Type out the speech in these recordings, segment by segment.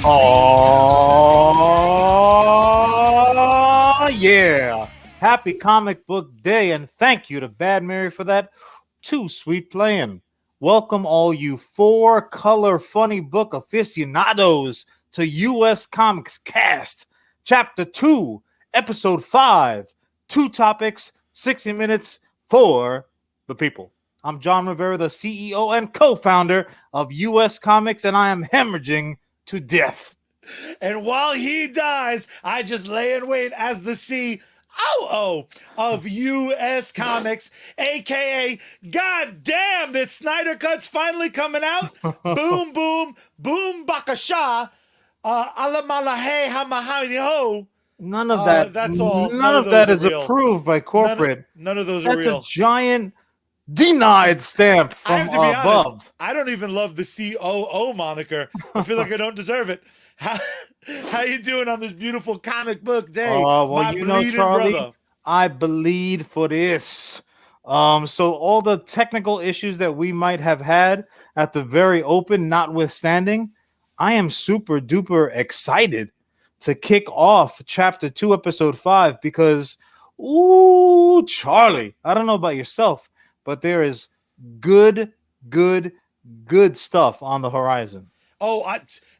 Oh, yeah. Happy Comic Book Day, and thank you to Bad Mary for that too sweet playing. Welcome, all you four color funny book aficionados, to U.S. Comics Cast, Chapter 2, Episode 5. Two topics, 60 minutes for the people. I'm John Rivera, the CEO and co founder of U.S. Comics, and I am hemorrhaging to death. And while he dies, I just lay in wait as the COO of US Comics, aka God damn, this Snyder Cut's finally coming out. Boom, boom, boom, bakasha. Alamalahe hamahani ho. None of that. That's all. None None of of that those are is real. approved by corporate. None of those are That's a real. giant denied stamp I from have to be honest. above. I don't even love the COO moniker. I feel like I don't deserve it. How you doing on this beautiful comic book day, Well, my you know, bleeding Charlie, brother? I bleed for this. So all the technical issues that we might have had at the very open, notwithstanding, I am super duper excited to kick off Chapter 2, Episode 5, because, ooh, Charlie, I don't know about yourself, but there is good, good, good stuff on the horizon. Oh,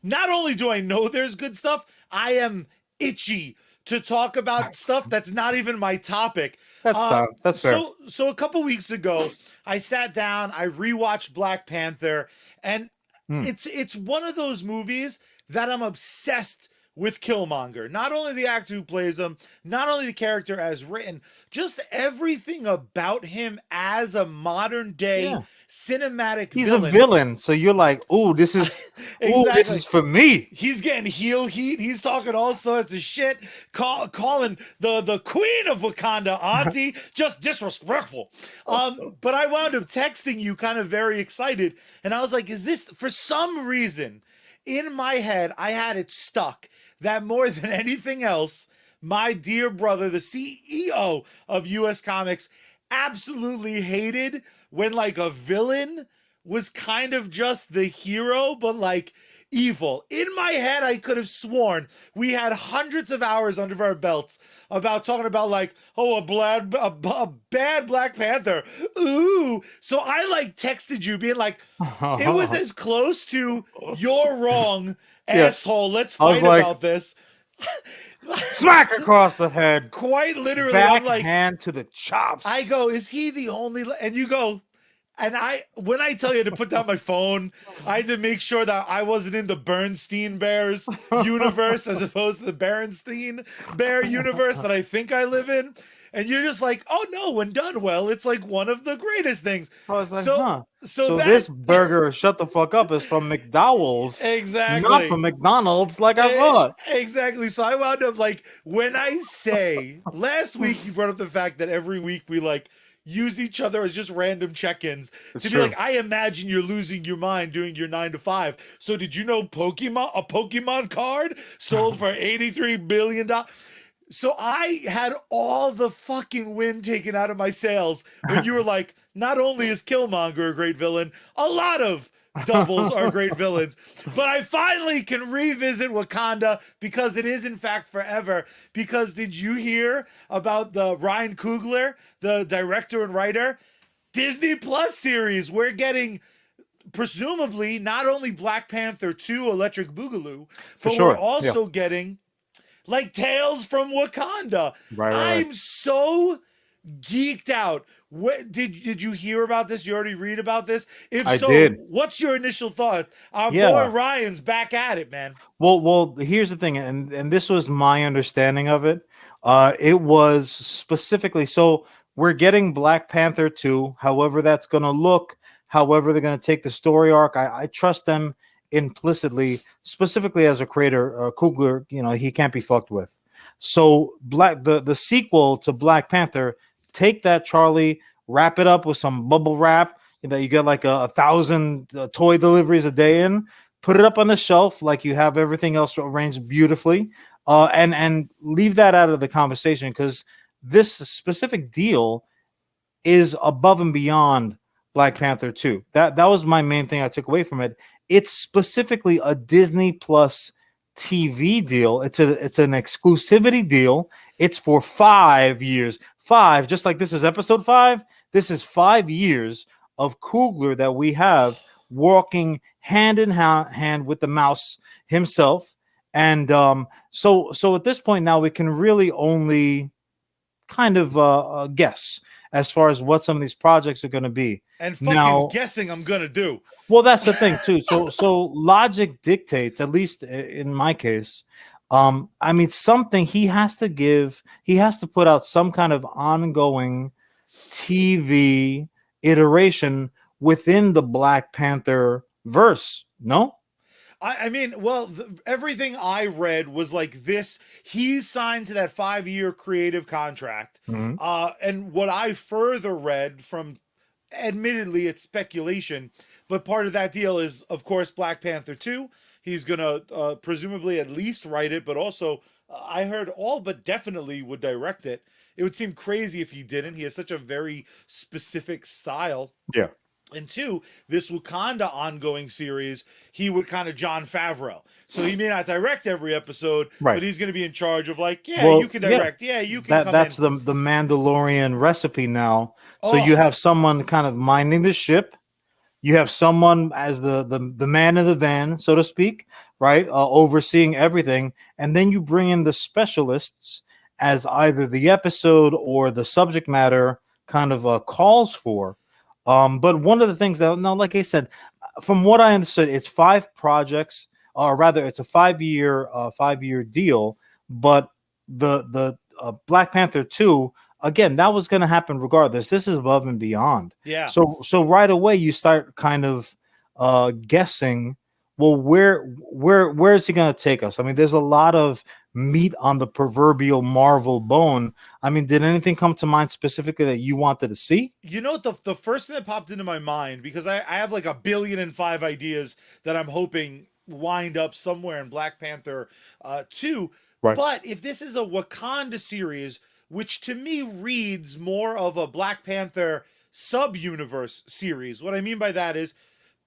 not only do I know there's good stuff, I am itchy to talk about stuff that's not even my topic. That's fair. That's fair. So a couple weeks ago, I sat down, I rewatched Black Panther, and it's one of those movies that I'm obsessed with Killmonger. Not only the actor who plays him, not only the character as written, just everything about him as a modern day cinematic He's villain. a villain, so you're like, "Ooh, this is this is for me." He's getting heel heat. He's talking all sorts of shit, calling the queen of Wakanda auntie, just disrespectful. But I wound up texting you, kind of very excited, and I was like, "Is this for some reason?" In my head, I had it stuck that more than anything else, my dear brother, the CEO of US Comics, absolutely hated when like a villain was kind of just the hero, but like evil. In my head, I could have sworn we had hundreds of hours under our belts about talking about like, oh, a bad Black Panther. Ooh. So I like texted you being like, it was as close to you're wrong, asshole. Let's fight about this. Smack across the head. Quite literally, I'm like, backhand to the chops. I go, is he the only? And you go, and when I tell you to put down my phone, I had to make sure that I wasn't in the Bernstein Bears universe as opposed to the Berenstein Bear universe that I think I live in. And you're just like, oh no, when done well, it's like one of the greatest things. I was like, So this burger, shut the fuck up, is from McDowell's. Exactly. Not from McDonald's, like I thought. Exactly. So I wound up like, when I say, last week you brought up the fact that every week we like use each other as just random check-ins to be like, I imagine you're losing your mind doing your 9 to 5. So did you know a Pokemon card sold for $83 billion? So I had all the fucking wind taken out of my sails when you were like, not only is Killmonger a great villain, a lot of doubles are great villains. But I finally can revisit Wakanda because it is in fact forever. Because did you hear about the Ryan Coogler, the director and writer, Disney Plus series? We're getting presumably not only Black Panther 2 Electric Boogaloo, but we're also getting like Tales from Wakanda. Right. I'm so geeked out. Did you hear about this? You already read about this? If I so, did. What's your initial thought? Our boy Ryan's back at it, man. Well, here's the thing, and this was my understanding of it. It was specifically, so we're getting Black Panther 2, however that's going to look, however they're going to take the story arc. I trust them implicitly, specifically as a creator. Coogler, he can't be fucked with. So the sequel to Black Panther, take that, Charlie, wrap it up with some bubble wrap. You get like 1,000 toy deliveries a day in. Put it up on the shelf like you have everything else arranged beautifully, and leave that out of the conversation, because this specific deal is above and beyond Black Panther 2. That was my main thing I took away from it. It's specifically a Disney Plus TV deal. It's an exclusivity deal. It's for 5 years. Five, just like this is episode five. This is 5 years of Coogler that we have walking hand in hand with the mouse himself. And so at this point now we can really only kind of guess as far as what some of these projects are going to be. And fucking Now, guessing I'm gonna do. well, that's the thing too. So logic dictates, at least in my case. I mean, something he has to give. He has to put out some kind of ongoing TV iteration within the Black Panther verse. No. I mean, well, everything I read was like this. He's signed to that 5-year creative contract. Mhm. And what I further read from, admittedly, it's speculation, but part of that deal is, of course, Black Panther 2. He's going to presumably at least write it, but also, I heard all but definitely would direct it. It would seem crazy if he didn't. He has such a very specific style. Yeah. And two, this Wakanda ongoing series, he would kind of John Favreau. So he may not direct every episode, Right. but he's going to be in charge of like, yeah, Well, you can yeah. direct. Yeah, you can come That's in. the Mandalorian recipe now. So Oh. you have someone kind of minding the ship. You have someone as the man in the van, so to speak, right? Overseeing everything. And then you bring in the specialists as either the episode or the subject matter kind of calls for. But one of the things that, no, like I said, from what I understood, it's 5 projects, or rather, it's a 5-year deal. But the Black Panther 2, again, that was going to happen regardless. This is above and beyond. Yeah. So right away you start kind of guessing. Well, where is he going to take us? I mean, there's a lot of meat on the proverbial Marvel bone. I mean, did anything come to mind specifically that you wanted to see? You know what, the first thing that popped into my mind, because I have like 1,000,000,005 ideas that I'm hoping wind up somewhere in Black Panther 2. Right. But if this is a Wakanda series, which to me reads more of a Black Panther sub-universe series, what I mean by that is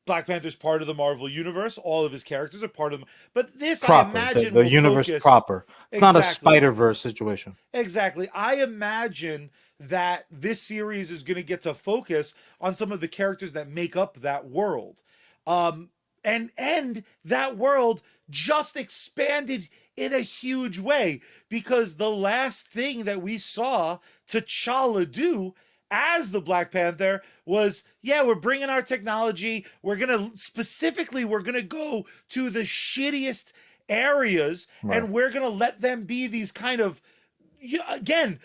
Black Panther's part of the Marvel universe. All of his characters are part of them. But this, Proper, I imagine, the will universe focus, proper. It's not a Exactly. Spider-Verse situation. Exactly. I imagine that this series is going to get to focus on some of the characters that make up that world. And that world just expanded in a huge way, because the last thing that we saw T'Challa do as the Black Panther was, yeah, we're bringing our technology. We're going to go to the shittiest areas, Right. and we're going to let them be these kind of, again,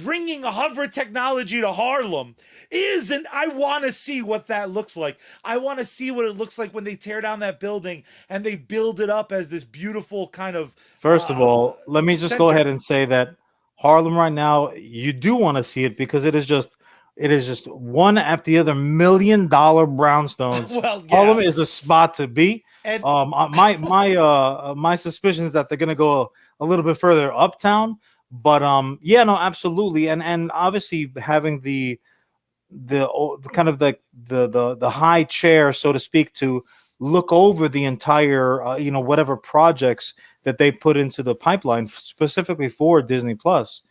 bringing hover technology to Harlem isn't. I want to see what that looks like. I want to see what it looks like when they tear down that building and they build it up as this beautiful kind of. First of all, let me just go center. ahead and say that Harlem right now, you do want to see it because it is just one after the other $1 million brownstones. Well, yeah. Harlem is a spot to be. And My suspicion is that they're gonna go a little bit further uptown. But yeah, no, absolutely. And obviously having the kind of the high chair, so to speak, to look over the entire whatever projects that they put into the pipeline specifically for Disney Plus.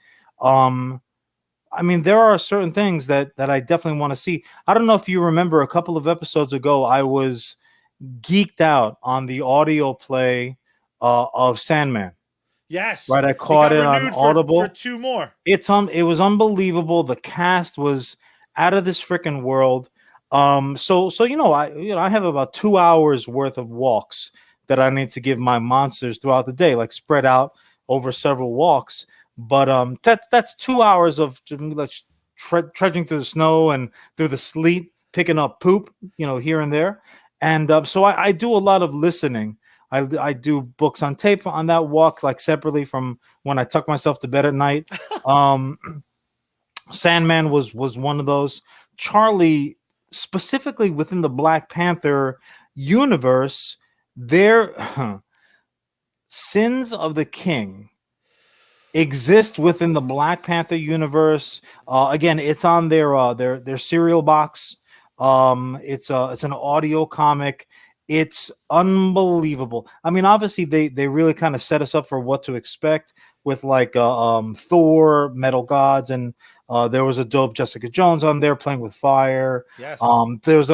I mean, there are certain things that I definitely want to see. I don't know if you remember, a couple of episodes ago I was geeked out on the audio play of Sandman. yes, Right, I caught it on Audible. for 2 more. It was unbelievable. The cast was out of this freaking world. So I have about 2 hours worth of walks that I need to give my monsters throughout the day, like spread out over several walks. But that's 2 hours of like trudging through the snow and through the sleet, picking up poop, here and there. And so I do a lot of listening. I do books on tape on that walk, like separately from when I tuck myself to bed at night. Sandman was one of those. Charlie, specifically within the Black Panther universe, their Sins of the King exist within the Black Panther universe. Again, it's on their cereal box. It's an audio comic. It's unbelievable. I mean, obviously they really kind of set us up for what to expect with like Thor, Metal Gods, and there was a dope Jessica Jones on there playing with fire. Yes. There's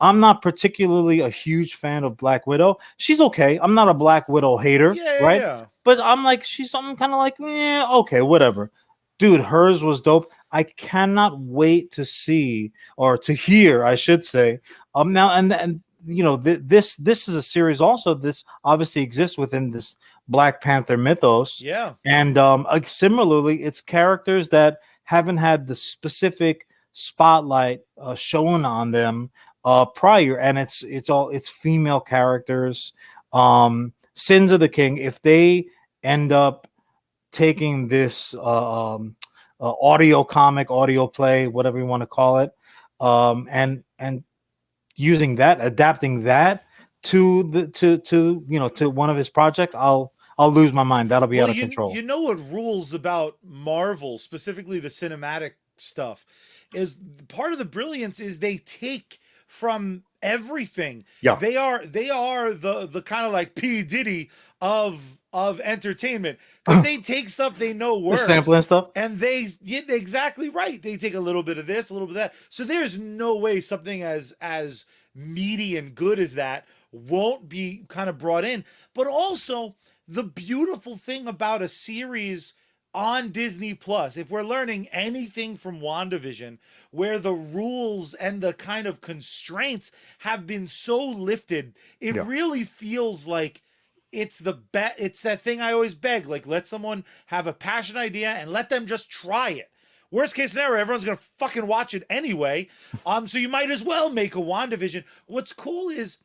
I'm not particularly a huge fan of Black Widow. She's okay. I'm not a Black Widow hater, Yeah, yeah, right? yeah. But I'm like I'm kind of like, yeah, okay, whatever. Dude, hers was dope. I cannot wait to see or to hear, I should say. Now and you know this is a series also. This obviously exists within this Black Panther mythos, Yeah. and like, similarly, it's characters that haven't had the specific spotlight shown on them prior, and it's female characters. Sins of the King, if they end up taking this audio comic, audio play, whatever you want to call it, and using that, adapting that to the to one of his projects, I'll lose my mind. That'll be Well, out of you control. know what rules about Marvel, specifically the cinematic stuff, is part of the brilliance is they take from everything. Yeah, They are the kind of like P Diddy of entertainment, because they take stuff they know the works, sampling stuff. and yeah, exactly right. They take a little bit of this, a little bit of that. So there's no way something as meaty and good as that won't be kind of brought in. But also, the beautiful thing about a series on Disney Plus, if we're learning anything from WandaVision, where the rules and the kind of constraints have been so lifted, it Yeah. really feels like it's that thing I always beg, like, let someone have a passion idea and let them just try it. Worst case scenario, everyone's gonna fucking watch it anyway. So you might as well make a WandaVision. What's cool is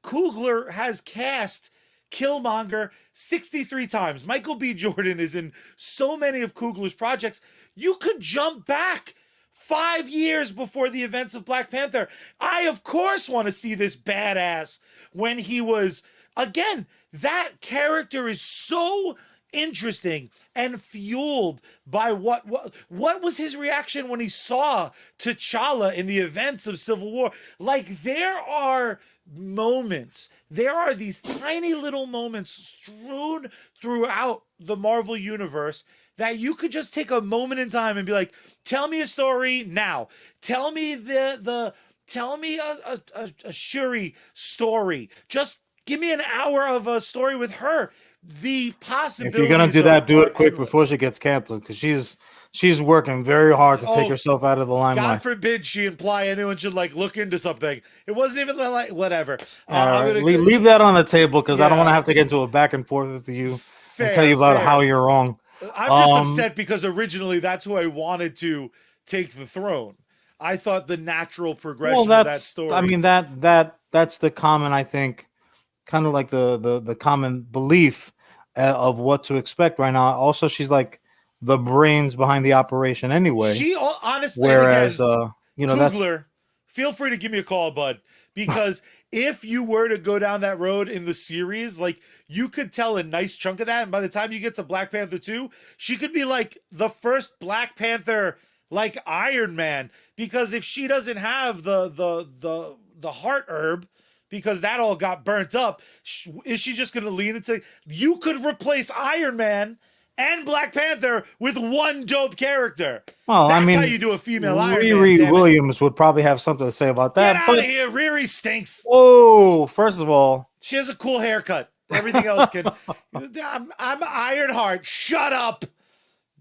Coogler has cast Killmonger 63 times. Michael B. Jordan is in so many of Coogler's projects. You could jump back 5 years before the events of Black Panther. I, of course, want to see this badass when he was. Again, that character is so interesting and fueled by what was his reaction when he saw T'Challa in the events of Civil War. Like, there are these tiny little moments strewn throughout the Marvel universe that you could just take a moment in time and be like, tell me a story now. Tell me tell me a Shuri story. Just give me an hour of a story with her. The If you're gonna possibilities do that, do are it quick before endless. she gets canceled, because she's working very hard to take Oh, herself out of the God limelight. forbid she imply anyone should like look into something. It wasn't even like whatever. All I'm right, gonna go. leave that on the table because I don't want to Yeah, have to get into a back and forth with you and tell you fair, about how fair. you're wrong. I'm just Um, upset because originally that's who I wanted to take the throne. I thought the natural well, progression of that I story. mean that's the common, I think, kind of like the common belief of what to expect right now. Also, she's like the brains behind the operation anyway. She honestly, and Whereas, again, that's Kugler, feel free to give me a call, bud, because if you were to go down that road in the series, like, you could tell a nice chunk of that, and by the time you get to Black Panther 2, she could be like the first Black Panther, like Iron Man, because if she doesn't have the heart herb, because that all got burnt up, is she just going to lean into, you could replace Iron Man and Black Panther with one dope character. well, I That's how mean, you do a female Iron Man, Riri damn it. Williams would probably have something to say about Get that. out of But here. Riri stinks. whoa, first of all, She has a cool haircut. Everything else can. I'm Ironheart. Shut up.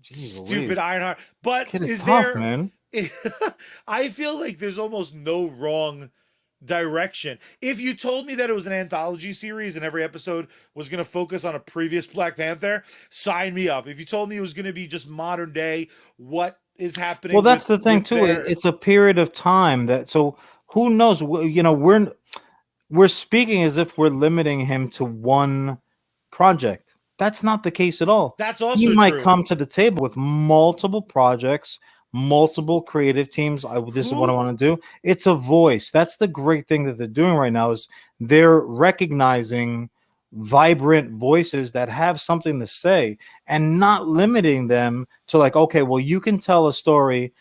geez Stupid Louise, Ironheart. But kid is is tough, there. man. I feel like there's almost no wrong direction. If you told me that it was an anthology series and every episode was going to focus on a previous Black Panther, sign me up. If you told me it was going to be just modern day, what is Well, happening that's the thing with too. their. It's a period of time that, so who knows? We're speaking as if we're limiting him to one project. That's not the case at all. That's He also might true. come to the table with multiple projects, multiple creative teams. This is what I Who. want to do. It's a voice. That's the great thing that they're doing right now is they're recognizing vibrant voices that have something to say and not limiting them to like, okay, well, you can tell a story,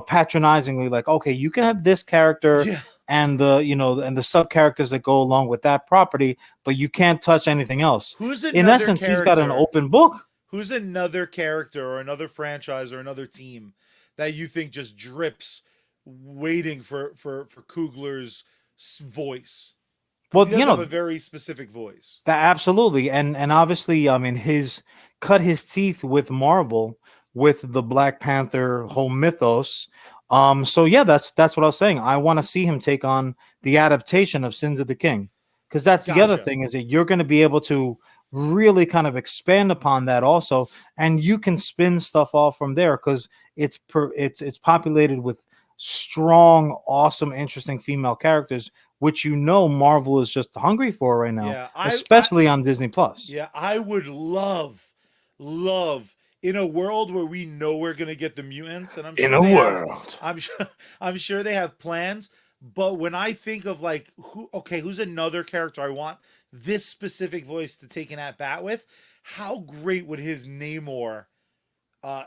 patronizingly, like, okay, you can have this character Yeah. and the and the sub characters that go along with that property, but you can't touch anything else. Who's In another essence, he's got an character? open book. Who's another character or another franchise or another team that you think just drips, waiting for Kugler's voice? Because Well, he does have a very specific voice. that absolutely, and obviously, I mean, his cut his teeth with Marvel with the Black Panther whole mythos. So yeah, that's what I was saying. I want to see him take on the adaptation of Sins of the King, because that's the other Gotcha. thing, is that you're going to be able to really kind of expand upon that also, and you can spin stuff off from there, because it's populated with strong, awesome, interesting female characters, which Marvel is just hungry for right now, Yeah, especially on Disney Plus. yeah, I would love in a world where we know we're gonna get the mutants, and I'm In sure a they have, world. I'm sure, I'm sure they have plans. But when I think of like who's another character I want this specific voice to take an at bat with, how great would his Namor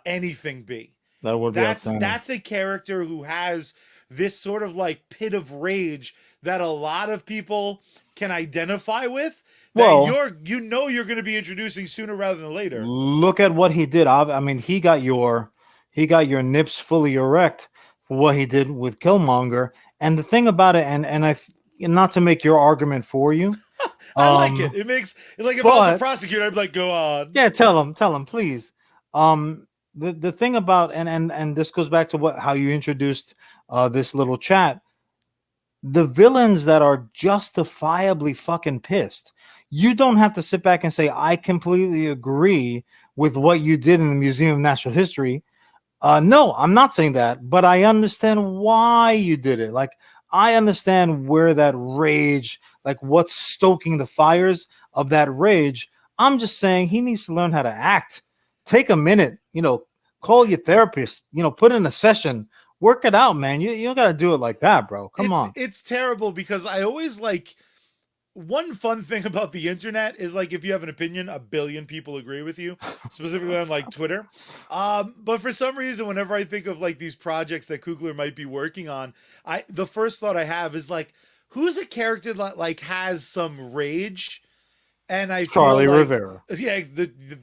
anything be? That would be outstanding. That's a character who has this sort of like pit of rage that a lot of people can identify with, that Well, you're going to be introducing sooner rather than later. look at what he did. I mean, he got your nips fully erect for what he did with Killmonger. And the thing about it, not to make your argument for you, I like it. um, It makes like if I was a but prosecutor, I'd be like, go on. yeah, tell him, please. The thing about, and this goes back to how you introduced this little chat. The villains that are justifiably fucking pissed. You don't have to sit back and say, I completely agree with what you did in the Museum of Natural History. No, I'm not saying that, but I understand why you did it. Like, I understand where that rage, like what's stoking the fires of that rage. I'm just saying he needs to learn how to act. Take a minute, call your therapist, put in a session, work it out, man. You don't got to do it like that, bro. Come on. It's terrible because I always like, one fun thing about the internet is like, if you have an opinion, a billion people agree with you, specifically on like Twitter. But for some reason, whenever I think of like these projects that Kugler might be working on, the first thought I have is like, who's a character that like has some rage? And I feel Charlie like, Rivera. yeah,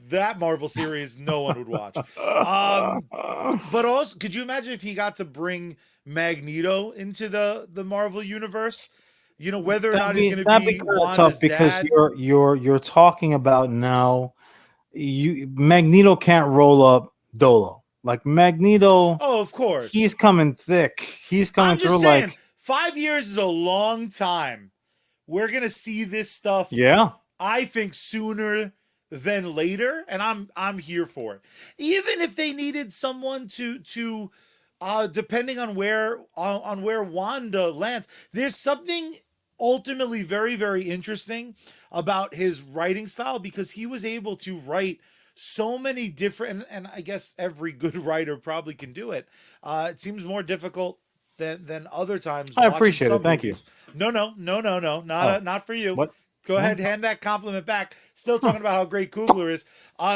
that Marvel series no one would watch. But also, could you imagine if he got to bring Magneto into the Marvel universe? You know, whether or not he's going to That'd be be kind of tough, Wanda's because dad. you're talking about now. Magneto can't roll up Dolo. Like, Magneto, Oh, of course. he's coming thick. He's coming I'm just through saying, like, 5 years is a long time. We're going to see this stuff, yeah. I think, sooner than later, and I'm here for it. Even if they needed someone to depending on where Wanda lands, there's something ultimately very, very interesting about his writing style, because he was able to write so many different, and I guess every good writer probably can do it. It seems more difficult than other times I watching appreciate it. some Thank you. movies. No, Oh, not for you. what? Go No? ahead, hand that compliment back. Still Huh. talking about how great Kugler is.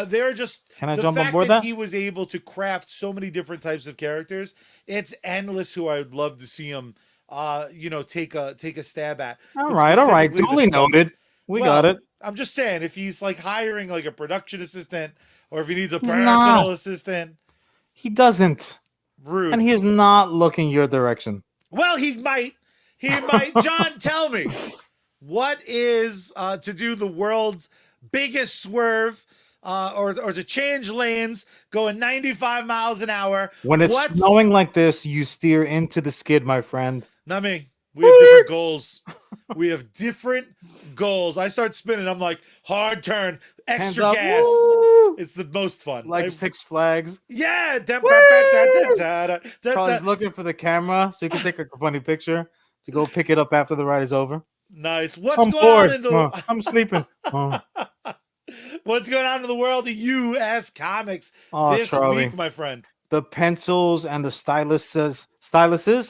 They're just, Can I the jump on fact board that that? he was able to craft so many different types of characters. It's endless who I would love to see him, take a stab at. All But right, all right. specifically the Duly stuff. noted. We got Well, it. I'm just saying, if he's like hiring like a production assistant, or if he needs a He's not. personal assistant, He doesn't, and rude. he is not looking your direction. Well, he might. He might. John, tell me, what is to do the world's biggest swerve, or to change lanes going 95 miles an hour? When it's What's snowing like this, you steer into the skid, my friend. not me? We have different goals. We have different goals. I start spinning. I'm like, hard turn, Hands extra up. gas. Woo! It's the most fun. Like Six Flags. Yeah. Charlie's looking for the camera so you can take a funny picture to go pick it up after the ride is over. Nice. What's I'm going on bored. in the I'm sleeping. Oh, What's going on in the world of US comics oh, this Charlie. week, my friend? The pencils and the stylusi Styli?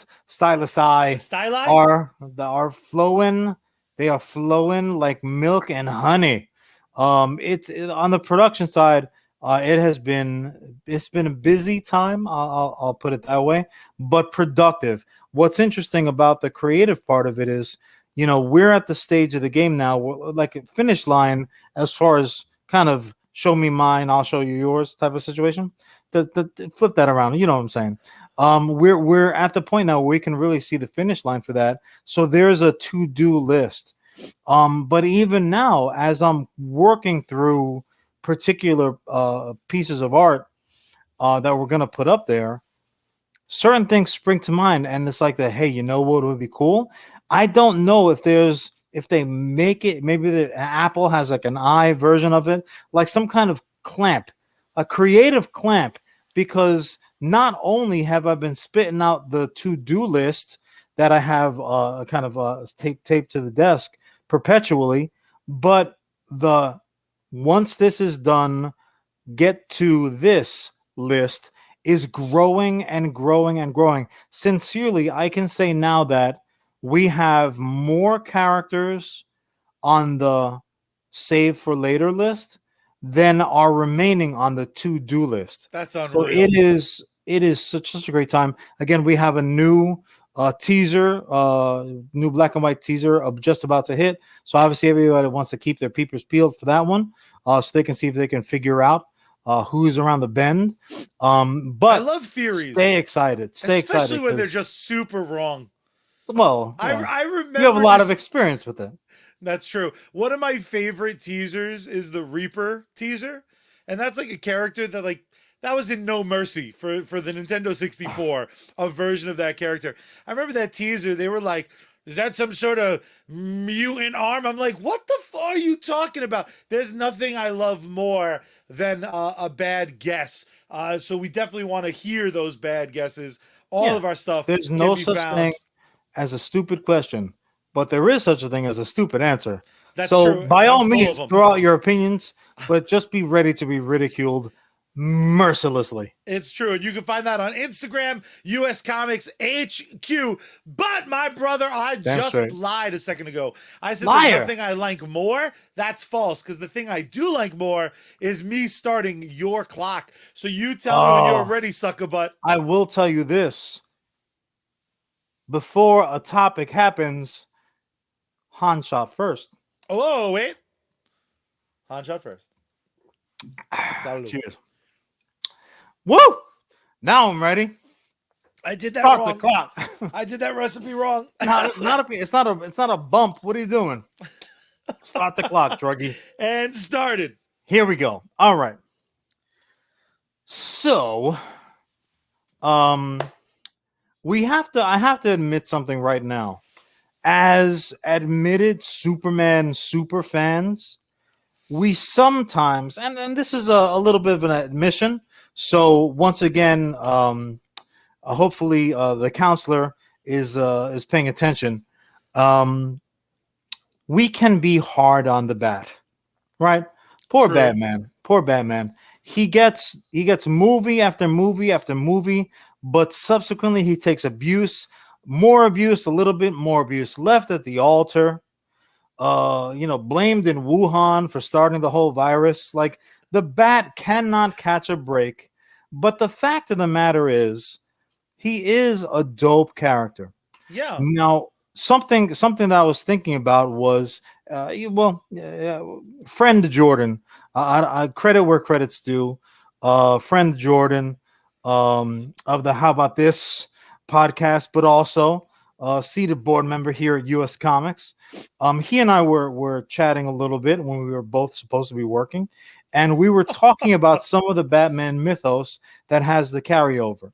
are flowing. They are flowing like milk and honey. It's on the production side. It's been a busy time. I'll put it that way, but productive. What's interesting about the creative part of it is, we're at the stage of the game now, like a finish line, as far as kind of show me mine, I'll show you yours type of situation. Flip that around. You know what I'm saying? We're at the point now where we can really see the finish line for that. So there's a to-do list. But even now, as I'm working through particular pieces of art that we're gonna put up there, certain things spring to mind, and it's like that. Hey, you know what would be cool? I don't know if they make it. Maybe the Apple has like an eye version of it, like some kind of clamp, a creative clamp. Because not only have I been spitting out the to-do list that I have kind of taped to the desk perpetually, but the once this is done, get to this list is growing and growing and growing. Sincerely, I can say now that we have more characters on the save for later list than are remaining on the to-do list. That's So unreal. it is such a great time. Again, we have a new teaser, new black and white teaser of just about to hit. So obviously everybody wants to keep their peepers peeled for that one, so they can see if they can figure out who's around the bend. I But love theories, stay excited. Stay especially excited when they're because, just super wrong. well, I yeah, I you have a remember lot of just experience with it. That's true. One of my favorite teasers is the Reaper teaser, and that's like a character that that was in No Mercy for the Nintendo 64, a version of that character. I remember that teaser. They were like, "Is that some sort of mutant arm?" I'm like, "What the fuck are you talking about?" There's nothing I love more than a bad guess. So we definitely want to hear those bad guesses. All Yeah, of our stuff there's can no be such thing found. as a stupid question, but there is such a thing as a stupid answer. That's So true. by I'm all full of means, them. throw out your opinions, but just be ready to be ridiculed mercilessly. It's true. And you can find that on Instagram, US Comics HQ. But my brother, I Damn just straight. lied a second ago. I said there's Liar. nothing I like more. That's false. Because the thing I do like more is me starting your clock. So you tell me when you're Oh, ready, sucker butt. I will tell you this. Before a topic happens, Han shot first. Oh, wait. Han shot first. Salud. Cheers. Woo! Now I'm ready. I did that Start the wrong. clock. I did that recipe wrong. It's not a bump. What are you doing? Start the clock, druggie. And started. Here we go. All right. So, um, I have to admit something right now. As admitted Superman super fans, we sometimes, and this is a little bit of an admission. So once again, hopefully the counselor is paying attention. Um, we can be hard on the bat, right? Poor True. Batman. Poor Batman. He gets movie after movie after movie, but subsequently he takes abuse, more abuse, a little bit more abuse, left at the altar. Blamed in Wuhan for starting the whole virus. Like, the bat cannot catch a break. But the fact of the matter is, he is a dope character. Yeah. Now, something that I was thinking about was, friend Jordan. I credit where credit's due. Friend Jordan, of the How About This podcast, but also seated board member here at US Comics. He and I were chatting a little bit when we were both supposed to be working, and we were talking about some of the Batman mythos that has the carryover.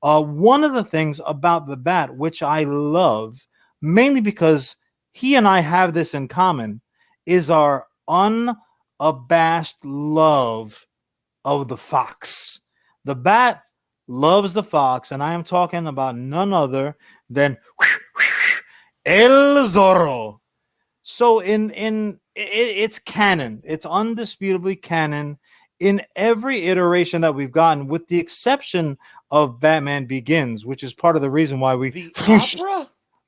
One of the things about the Bat, which I love, mainly because he and I have this in common, is our unabashed love of the Fox. The Bat loves the Fox, and I am talking about none other than El Zorro. So it's canon. It's undisputably canon in every iteration that we've gotten, with the exception of Batman Begins, which is part of the reason why we The opera?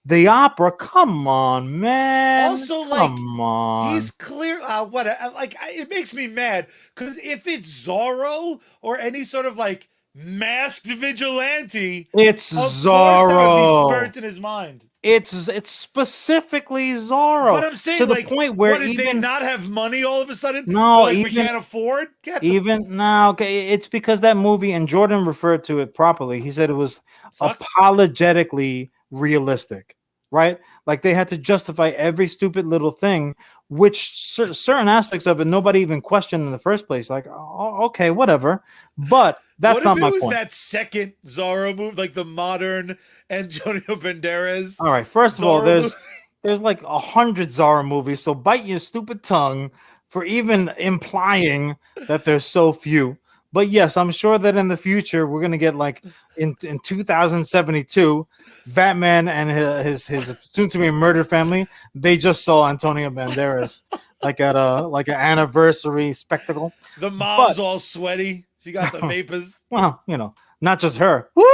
The opera, come on, man. Also, like, Come he's on. clear. It makes me mad because if it's Zorro or any sort of like masked vigilante, It's of course that would be Zorro. burnt in his mind. It's specifically But Zorro I'm to saying, the like, point where what did they even not have money all of a sudden? They're no, like, we can't afford. Get the even now, okay, it's because that movie, and Jordan referred to it properly. He said it was sucks. apologetically realistic, right? Like they had to justify every stupid little thing, which certain aspects of it nobody even questioned in the first place. Like, oh, okay, whatever. But What that's if not it my was point. that second Zorro move, like the modern Antonio Banderas All right, first of all, Zorro movie? there's like 100 Zara movies, so bite your stupid tongue for even implying that there's so few. But yes, I'm sure that in the future we're gonna get like in 2072, Batman and his soon to be murdered family. They just saw Antonio Banderas like at a like an anniversary spectacle. The But mom's all sweaty. She got the vapors. well, not just her. Woo!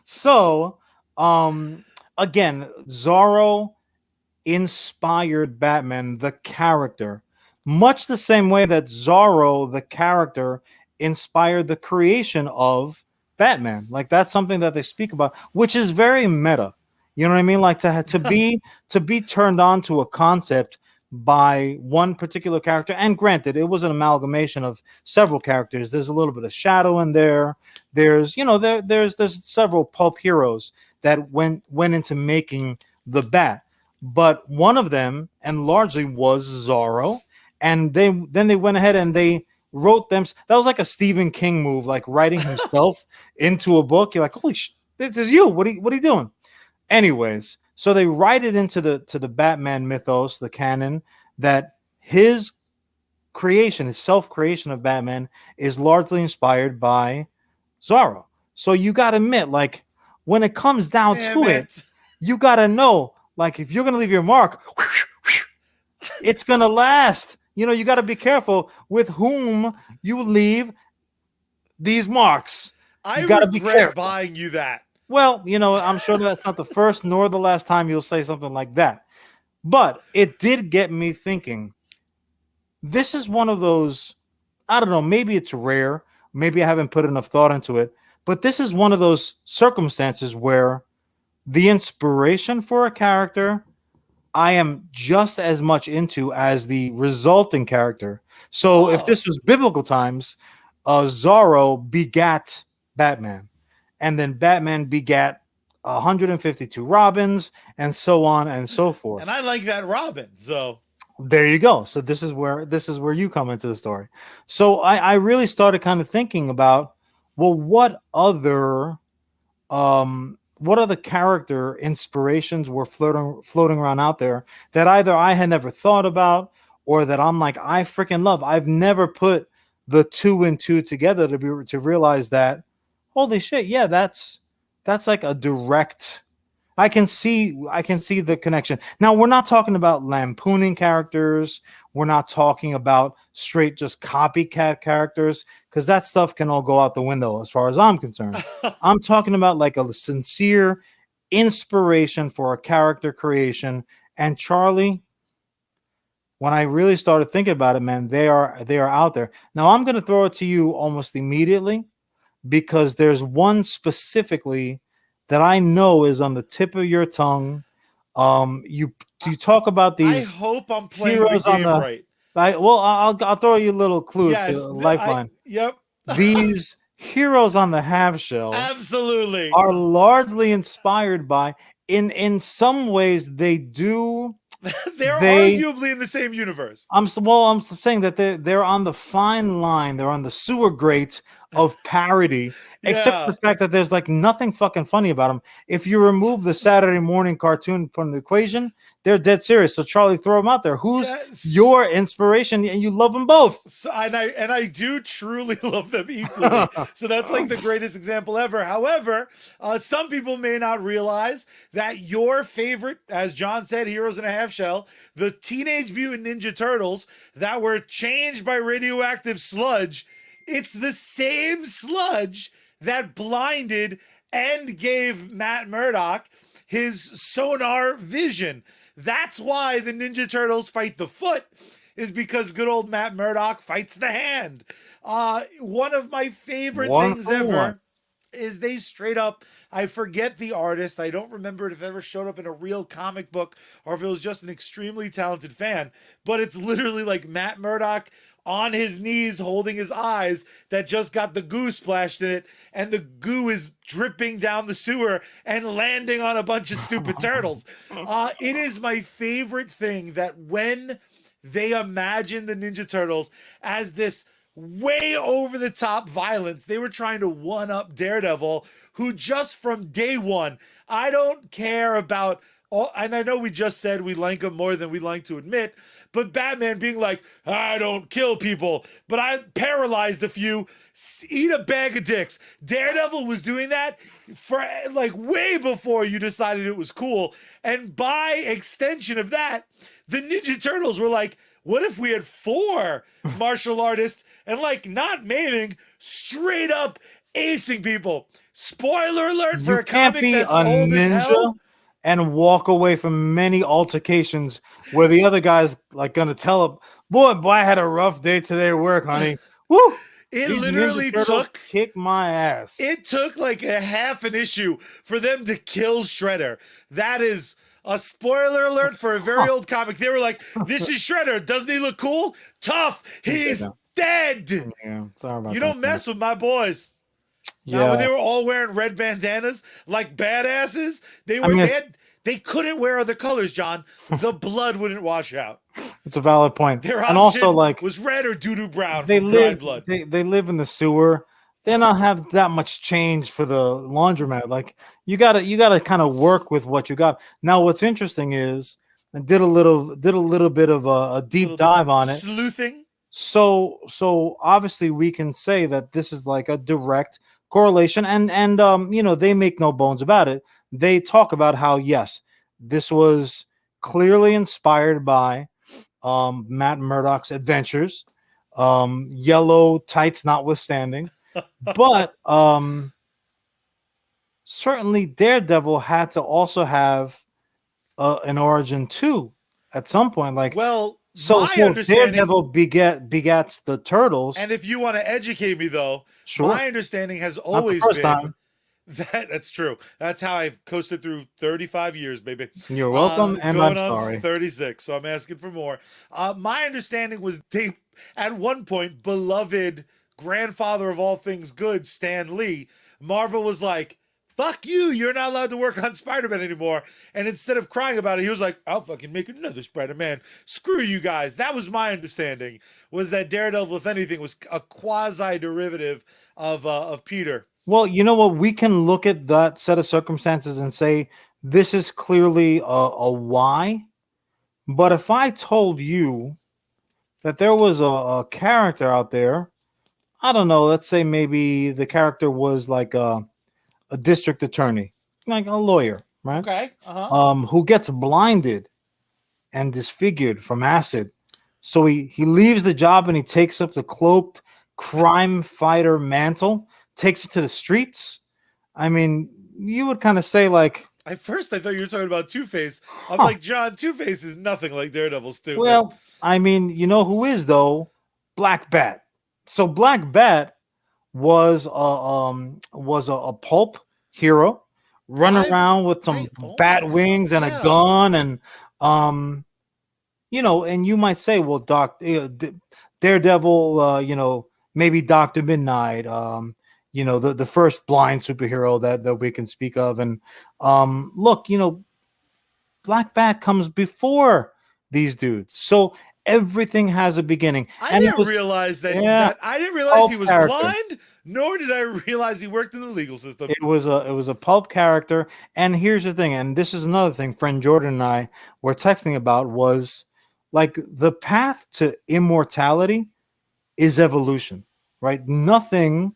So um again, Zorro inspired Batman, the character, much the same way that Zorro, the character, inspired the creation of Batman. Like that's something that they speak about, which is very meta. You know what I mean? Like to be turned on to a concept by one particular character. And granted, it was an amalgamation of several characters. There's a little bit of Shadow in there. There's there's several pulp heroes that went into making the Bat, but one of them and largely was Zorro, and they went ahead and they wrote them. That was like a Stephen King move, like writing himself into a book. You're like, holy this is you. What are you doing? Anyways, so they write it into the Batman mythos, the canon, that his creation, his self creation of Batman, is largely inspired by Zorro. So you got to admit, like when it comes down Damn to it, it. you got to know, like if you're gonna leave your mark, it's gonna last. You got to be careful with whom you leave these marks. I You got to be regret careful. buying you that. Well, I'm sure that's not the first nor the last time you'll say something like that. But it did get me thinking. This is one of those, I don't know, maybe it's rare. Maybe I haven't put enough thought into it. But this is one of those circumstances where the inspiration for a character I am just as much into as the resulting character. So if Oh. this was biblical times, Zorro begat Batman, and then Batman begat 152 Robins, and so on and so forth. And I like that Robin. So There you go. So this is where you come into the story. So I really started kind of thinking about, well, what other character inspirations were floating around out there that either I had never thought about or that I'm like I freaking love. I've never put the two and two together to realize that holy shit, yeah, that's like a direct. I can see the connection. Now we're not talking about lampooning characters. We're not talking about straight just copycat characters because that stuff can all go out the window as far as I'm concerned. I'm talking about like a sincere inspiration for a character creation. And Charlie, when I really started thinking about it, man, they are out there. Now I'm going to throw it to you almost immediately because there's one specifically that I know is on the tip of your tongue. You talk about I these hope I'm playing the heroes on game the. right. I'll throw you a little clue to Yes. a lifeline. Yep. These heroes on the half shell Absolutely. are largely inspired by. In some ways, they do. They're They arguably in the same universe. I'm saying that they're on the fine line. They're on the sewer grate of parody, except for Yeah. the fact that there's like nothing fucking funny about them. If you remove the Saturday morning cartoon from the equation, they're dead serious. So Charlie, throw them out there. Who's Yes. your inspiration? And you love them both. So and I do truly love them equally. So that's like the greatest example ever. However, some people may not realize that your favorite, as John said, Heroes in a Half Shell, the Teenage Mutant Ninja Turtles that were changed by radioactive sludge, it's the same sludge that blinded and gave Matt Murdock his sonar vision. That's why the Ninja Turtles fight the foot, is because good old Matt Murdock fights the hand. One of my favorite One things for one. ever is they straight up, I forget the artist. I don't remember if it ever showed up in a real comic book or if it was just an extremely talented fan, but it's literally like Matt Murdock on his knees holding his eyes that just got the goo splashed in it, and the goo is dripping down the sewer and landing on a bunch of stupid turtles. It is my favorite thing that when they imagine the Ninja Turtles as this way over the top violence, they were trying to one up Daredevil, who just from day one, I don't care about all, and I know we just said we like him more than we like to admit, but Batman being like, I don't kill people, but I paralyzed a few, eat a bag of dicks. Daredevil was doing that for like way before you decided it was cool. And by extension of that, the Ninja Turtles were like, what if we had 4 martial artists and like not maiming, straight up acing people? Spoiler alert for You a can't comic be that's a old as hell. ninja and walk away from many altercations where the other guy's like gonna tell him, boy, I had a rough day today at work, honey. Woo! It These Ninja literally Turtles took kick my ass. it took like a half an issue for them to kill Shredder. That is a spoiler alert for a very old comic. They were like, this is Shredder. Doesn't he look cool? Tough. He's dead. Yeah, sorry about You that. don't mess with my boys. Now, Yeah, when they were all wearing red bandanas like badasses, they were mean, they couldn't wear other colors, John. The blood wouldn't wash out. it's a valid point. Their And option also, like, was red or doo-doo brown they from dried live, blood. they live in the sewer. They don't have that much change for the laundromat. Like, you gotta kind of work with what you got. Now, what's interesting is I did a little bit of a deep dive on it. Sleuthing. So obviously we can say that this is like a direct correlation, and they make no bones about it. They talk about how, yes, this was clearly inspired by Matt Murdock's adventures, yellow tights notwithstanding, but certainly Daredevil had to also have an origin too at some point. Like, Well, so my understanding, Daredevil begats the turtles. and if you want to educate me though, Sure. my understanding has Not the always first been time. that's true. That's how I've coasted through 35 years, baby. You're welcome, and going I'm on sorry. 36, so I'm asking for more. My understanding was they, at one point, beloved grandfather of all things good, Stan Lee, Marvel was like, fuck you, you're not allowed to work on Spider-Man anymore. And instead of crying about it, he was like, I'll fucking make another Spider-Man. Screw you guys. That was my understanding, was that Daredevil, if anything, was a quasi-derivative of Peter. Well, you know what? We can look at that set of circumstances and say this is clearly a why. But if I told you that there was a character out there, I don't know, let's say maybe the character was like a district attorney, like a lawyer, right? Okay. Uh-huh. Who gets blinded and disfigured from acid. So he leaves the job and he takes up the cloaked crime fighter mantle, takes it to the streets. I mean, you would kind of say like, At first, I thought you were talking about Two-Face. I'm like, John, Two-Face is nothing like Daredevil, stupid. well, I mean, you know who is though? Black Bat. So Black Bat was a pulp hero, running around with some bat wings and a gun, and and you might say, well, Daredevil, maybe Dr. Midnight, the first blind superhero that we can speak of. And look, Black Bat comes before these dudes. So everything has a beginning. I didn't realize that I didn't realize he was blind, nor did I realize he worked in the legal system. It was a pulp character. And here's the thing, and this is another thing friend Jordan and I were texting about, was like the path to immortality is evolution, right? Nothing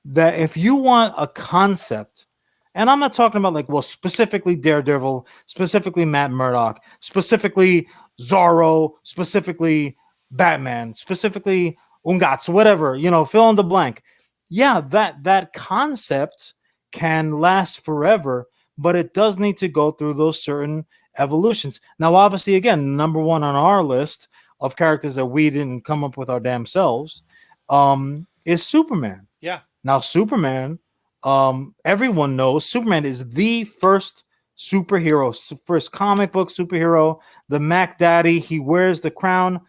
that, if you want a concept, and I'm not talking about like, well, specifically Daredevil, specifically Matt Murdock, specifically Zorro, specifically Batman, specifically Ungats, whatever, fill in the blank. Yeah, that concept can last forever, but it does need to go through those certain evolutions. Now, obviously, again, number one on our list of characters that we didn't come up with our damn selves is Superman. Yeah. Now, Superman, everyone knows Superman is the first superhero, first comic book superhero, the Mac Daddy. He wears the crown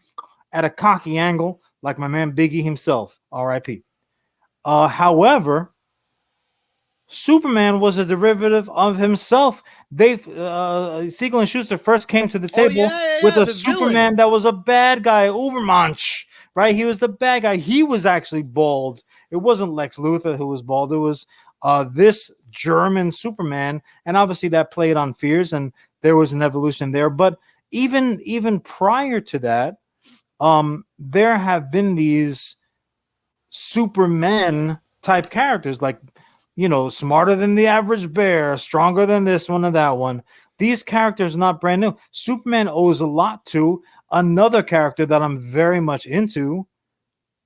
at a cocky angle, like my man Biggie himself, R.I.P. However, Superman was a derivative of himself. Siegel and Schuster first came to the Oh table yeah, with yeah, a the villain. Superman that was a bad guy, Ubermensch, right? He was the bad guy. He was actually bald. It wasn't Lex Luthor who was bald. It was this German Superman, and obviously that played on fears, and there was an evolution there. But even prior to that, there have been these Superman type characters, like, smarter than the average bear, stronger than this one and that one. These characters are not brand new. Superman owes a lot to another character that I'm very much into,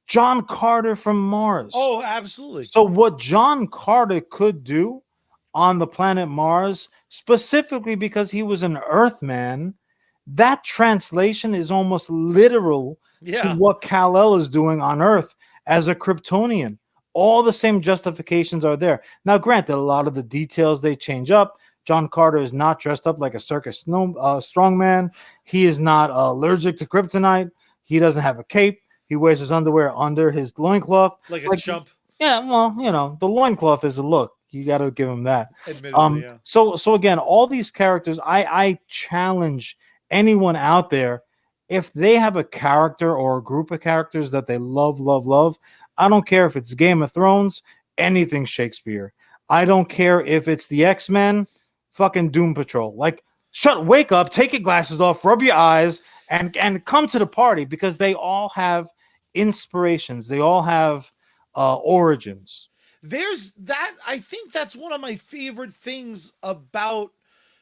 John Carter from Mars. Oh, absolutely. So what John Carter could do on the planet Mars, specifically because he was an Earthman, that translation is almost literal to Yeah. what Kal-El is doing on Earth as a Kryptonian. All the same justifications are there. Now, granted, a lot of the details they change up. John Carter is not dressed up like a circus strongman. He is not allergic to kryptonite. He doesn't have a cape. He wears his underwear under his loincloth. Like a chump. Yeah, well, the loincloth is a look. You got to give him that. Admittedly, yeah. So again, all these characters, I challenge anyone out there, if they have a character or a group of characters that they love, love, love, I don't care if it's Game of Thrones, anything Shakespeare. I don't care if it's the X-Men, fucking Doom Patrol. Like, wake up, take your glasses off, rub your eyes, and come to the party, because they all have inspirations. They all have origins. There's that. I think that's one of my favorite things about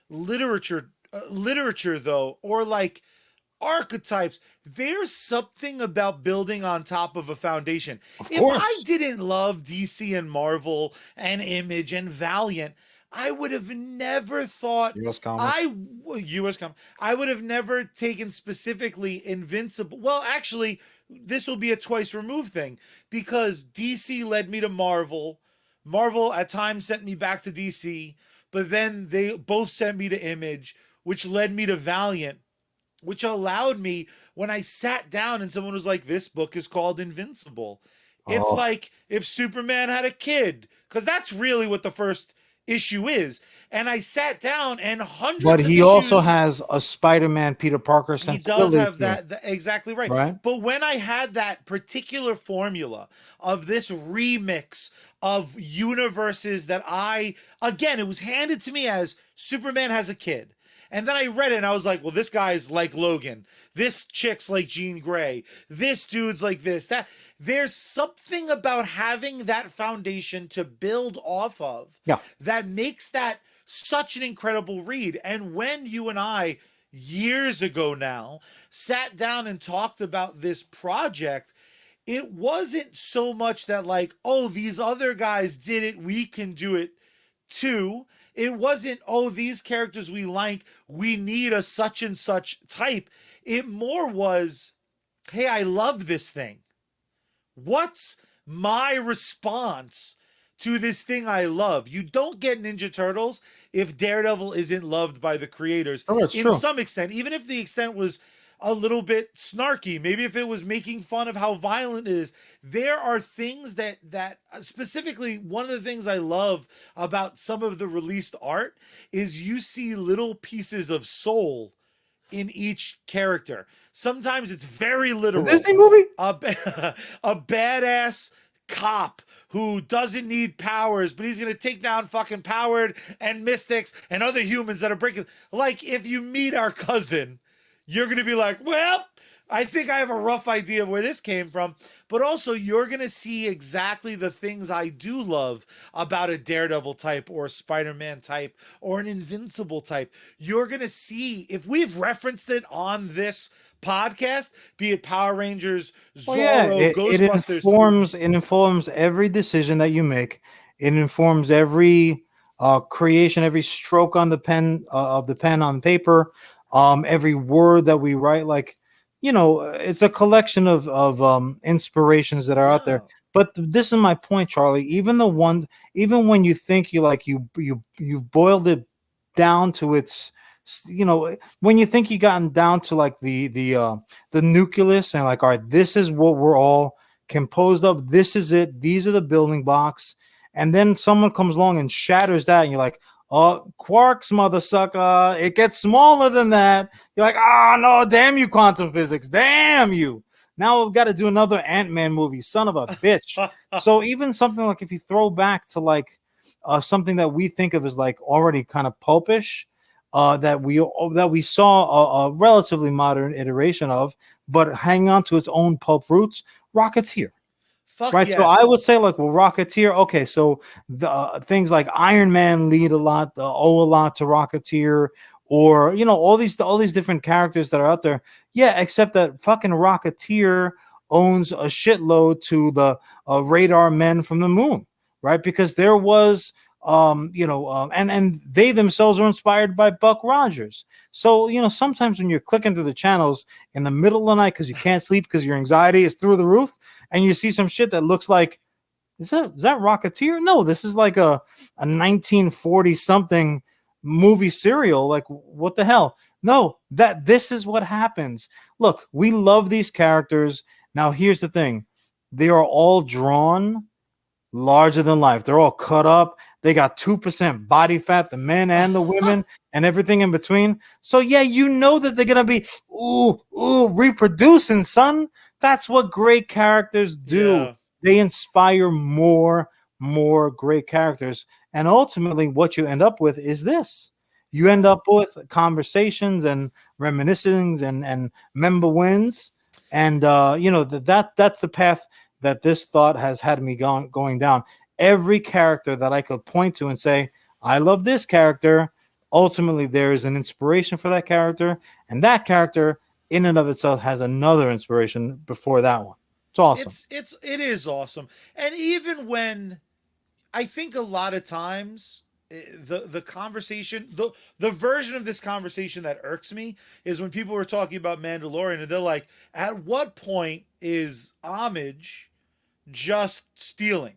literature. Literature, though, or like archetypes. There's something about building on top of a foundation. Of If I course. didn't love DC and Marvel and Image and Valiant, I would have never thought US Comics. I US com I would have never taken specifically Invincible. Well, actually, this will be a twice removed thing, because DC led me to Marvel. Marvel at times sent me back to DC, but then they both sent me to Image, which led me to Valiant, which allowed me, when I sat down and someone was like, this book is called Invincible. It's Oh. like if Superman had a kid, because that's really what the first issue is. And I sat down, and But hundreds of he also issues. has a Spider-Man Peter Parker He does sensibility have to him, exactly right. right? But when I had that particular formula of this remix of universes that again, it was handed to me as Superman has a kid. And then I read it and I was like, well, this guy's like Logan. This chick's like Jean Grey. This dude's like this. That there's something about having that foundation to build off of, Yeah. that makes that such an incredible read. And when you and I, years ago now, sat down and talked about this project, it wasn't so much that, like, oh, these other guys did it, we can do it too. It wasn't, oh, these characters we like, we need a such and such type. It more was, hey, I love this thing. What's my response to this thing I love? You don't get Ninja Turtles if Daredevil isn't loved by the creators It's in true. some extent, even if the extent was a little bit snarky, maybe if it was making fun of how violent it is. There are things that specifically, one of the things I love about some of the released art is you see little pieces of soul in each character. Sometimes it's very The literal. Disney movie? A badass cop who doesn't need powers, but he's gonna take down fucking Powered and Mystics and other humans that are breaking. Like, if you meet our cousin, you're gonna be like, well, I think I have a rough idea of where this came from. But also, you're going to see exactly the things I do love about a Daredevil type or a Spider-Man type or an Invincible type. You're going to see, if we've referenced it on this podcast, be it Power Rangers, Zorro, Ghostbusters. It informs every decision that you make. It informs every creation, every stroke on the pen of the pen on paper, every word that we write. Like, it's a collection of inspirations that are out there. Yeah. But this is my point, Charlie. Even when you think you've boiled it down to its, when you think you gotten down to like the nucleus, and like, all right, this is what we're all composed of. This is it. These are the building blocks. And then someone comes along and shatters that, and you're like, oh, quarks, mother sucker. It gets smaller than that. You're like, ah, no, damn you, quantum physics. Damn you. Now we've got to do another Ant-Man movie, son of a bitch. So even something like, if you throw back to like something that we think of as like already kind of pulpish, that we saw a relatively modern iteration of, but hang on to its own pulp roots, Rocketeer. Fuck Right, so I yes. would say like, well, Rocketeer. Okay, so the things like Iron Man lead a lot, owe a lot to Rocketeer, or all these different characters that are out there. Yeah, except that fucking Rocketeer owns a shitload to the radar men from the moon, right? Because there was, and they themselves are inspired by Buck Rogers. So sometimes when you're clicking through the channels in the middle of the night because you can't sleep because your anxiety is through the roof, and you see some shit that looks like, is that Rocketeer? No, this is like a 1940 something movie serial. Like, what the hell? No, that this is what happens. Look, we love these characters. Now here's the thing. They are all drawn larger than life. They're all cut up. They got 2% body fat, the men and the women, and everything in between. So yeah, that they're gonna be reproducing, son. That's what great characters do. Yeah. They inspire more great characters. And ultimately, what you end up with is this. You end Yeah. up with conversations and reminiscings and member wins. And that's the path that this thought has had me going down. Every character that I could point to and say, I love this character, ultimately there is an inspiration for that character, and that character in and of itself has another inspiration before that one. It's awesome. It is awesome. And even when I think a lot of times the conversation the version of this conversation that irks me is when people were talking about Mandalorian and they're like, at what point is homage just stealing?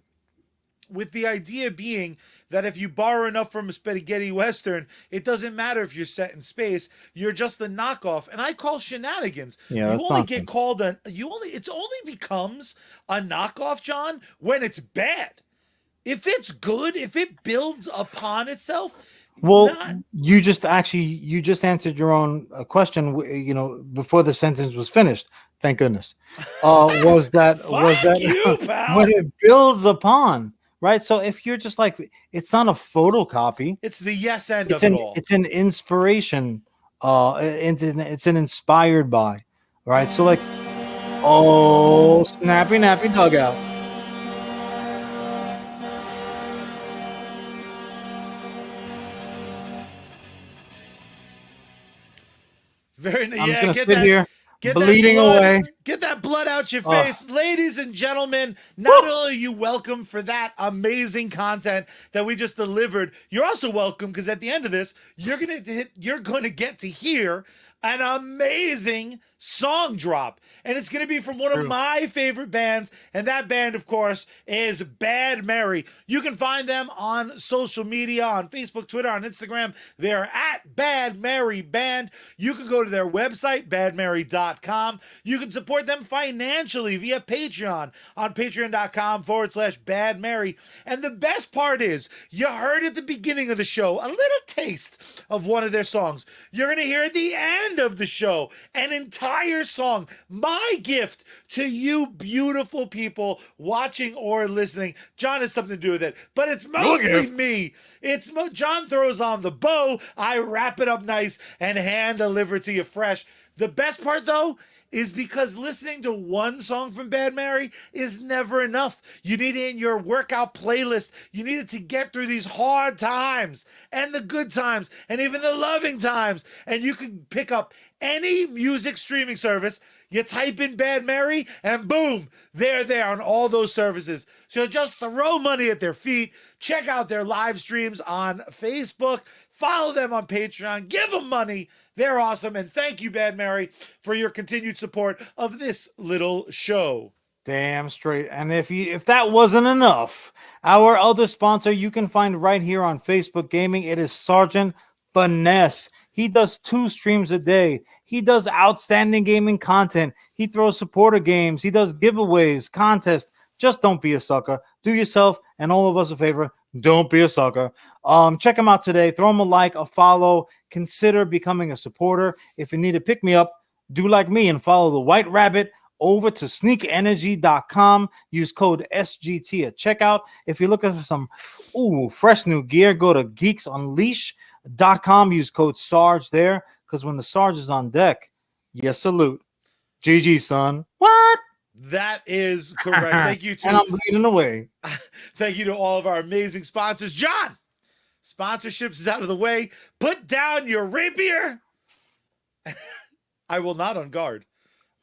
With the idea being that if you borrow enough from a spaghetti western, it doesn't matter if you're set in space, you're just a knockoff. And I call shenanigans. Yeah, You that's only get nonsense. called it's only becomes a knockoff, John, when it's bad. If it's good, if it builds upon itself, Well, not you just answered your own question. Before the sentence was finished. Thank goodness. Was that fuck you, when pal. it builds upon, right? So if you're just like, it's not a photocopy. It's the yes end It's of it an all. it's an inspiration. It's an inspired by, right? So like, oh, snappy nappy dugout. I'm just Yeah, gonna sit here get that bleeding blood, away. get that blood out your Uh, face. Ladies and gentlemen, not woo! only are you welcome for that amazing content that we just delivered, you're also welcome because at the end of this, you're going to get to hear an amazing song drop. And it's going to be from one of True. my favorite bands. And that band, of course, is Bad Mary. You can find them on social media, on Facebook, Twitter, on Instagram. They're at Bad Mary Band. You can go to their website, badmary.com. You can support them financially via Patreon on patreon.com/Bad Mary. And the best part is, you heard at the beginning of the show a little taste of one of their songs. You're going to hear at the end of the show an entire song. My gift to you beautiful people watching or listening. John has something to do with it, but it's mostly me. John throws on the bow, I wrap it up nice and hand deliver to you fresh. The best part though is because listening to one song from Bad Mary is never enough. You need it in your workout playlist. You need it to get through these hard times and the good times and even the loving times. And you can pick up any music streaming service. You type in Bad Mary, and boom, they're there on all those services. So just throw money at their feet. Check out their live streams on Facebook. Follow them on Patreon. Give them money. They're awesome. And thank you, Bad Mary, for your continued support of this little show. Damn straight. And if that wasn't enough, our other sponsor you can find right here on Facebook Gaming. It is Sergeant Finesse. He does 2 streams a day. He does outstanding gaming content. He throws supporter games. He does giveaways, contests. Just don't be a sucker. Do yourself and all of us a favor. Don't be a sucker. Check him out today. Throw him a like, a follow. Consider becoming a supporter. If you need to pick me up, do like me and follow the White Rabbit over to sneakenergy.com. Use code SGT at checkout. If you're looking for some fresh new gear, go to geeksunleash.com. Use code Sarge there, because when the Sarge is on deck, yes, salute. GG, son. What? That is correct. Thank you to and I'm bleeding away. Thank you to all of our amazing sponsors. John, sponsorships is out of the way. Put down your rapier. I will not on guard.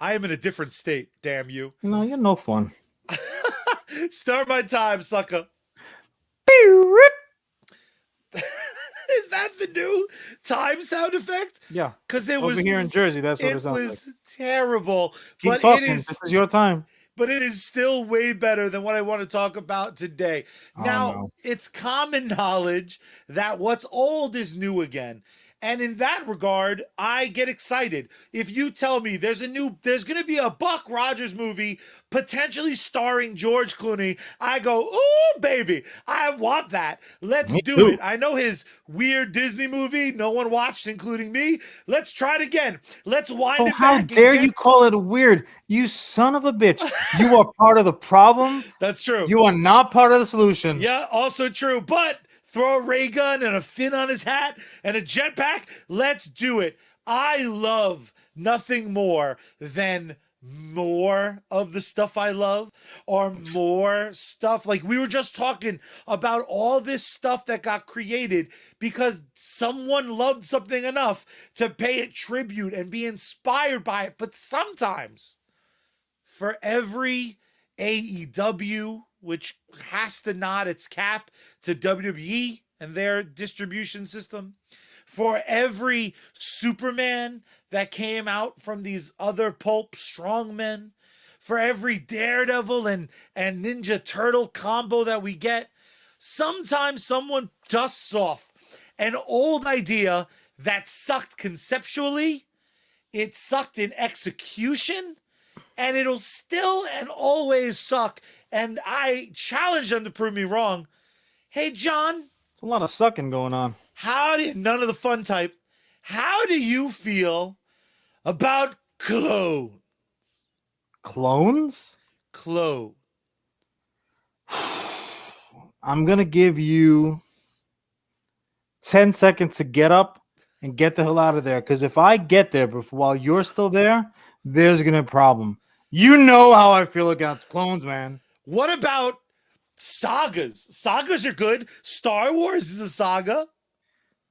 I am in a different state, damn you. No, you're no fun. Start my time, sucker. Is that the new time sound effect? Yeah. Because it Over was here in Jersey, that's what it sounds was like. terrible. Keep but talking. it is This is your time. But it is still way better than what I want to talk about today. Now, no. It's common knowledge that what's old is new again. And in that regard, I get excited. If you tell me there's going to be a Buck Rogers movie potentially starring George Clooney, I go, ooh, baby, I want that. Let's do it. I know his weird Disney movie no one watched, including me. Let's try it again. Let's wind it back. How dare you call it weird? You son of a bitch. You are part of the problem. That's true. You are not part of the solution. Yeah, also true. But throw a ray gun and a fin on his hat and a jetpack. Let's do it. I love nothing more than more of the stuff I love, or more stuff. Like we were just talking about all this stuff that got created because someone loved something enough to pay it tribute and be inspired by it. But sometimes for every AEW, which has to nod its cap to WWE and their distribution system, for every Superman that came out from these other pulp strongmen, for every Daredevil and Ninja Turtle combo that we get, sometimes someone dusts off an old idea that sucked conceptually, it sucked in execution, and it'll still and always suck. And I challenge them to prove me wrong. Hey, John. There's a lot of sucking going on. None of the fun type. How do you feel about clones? Clones? Clone. I'm going to give you 10 seconds to get up and get the hell out of there. Because if I get there while you're still there, there's going to be a problem. You know how I feel about clones, man. What about sagas? Sagas are good. Star Wars is a saga.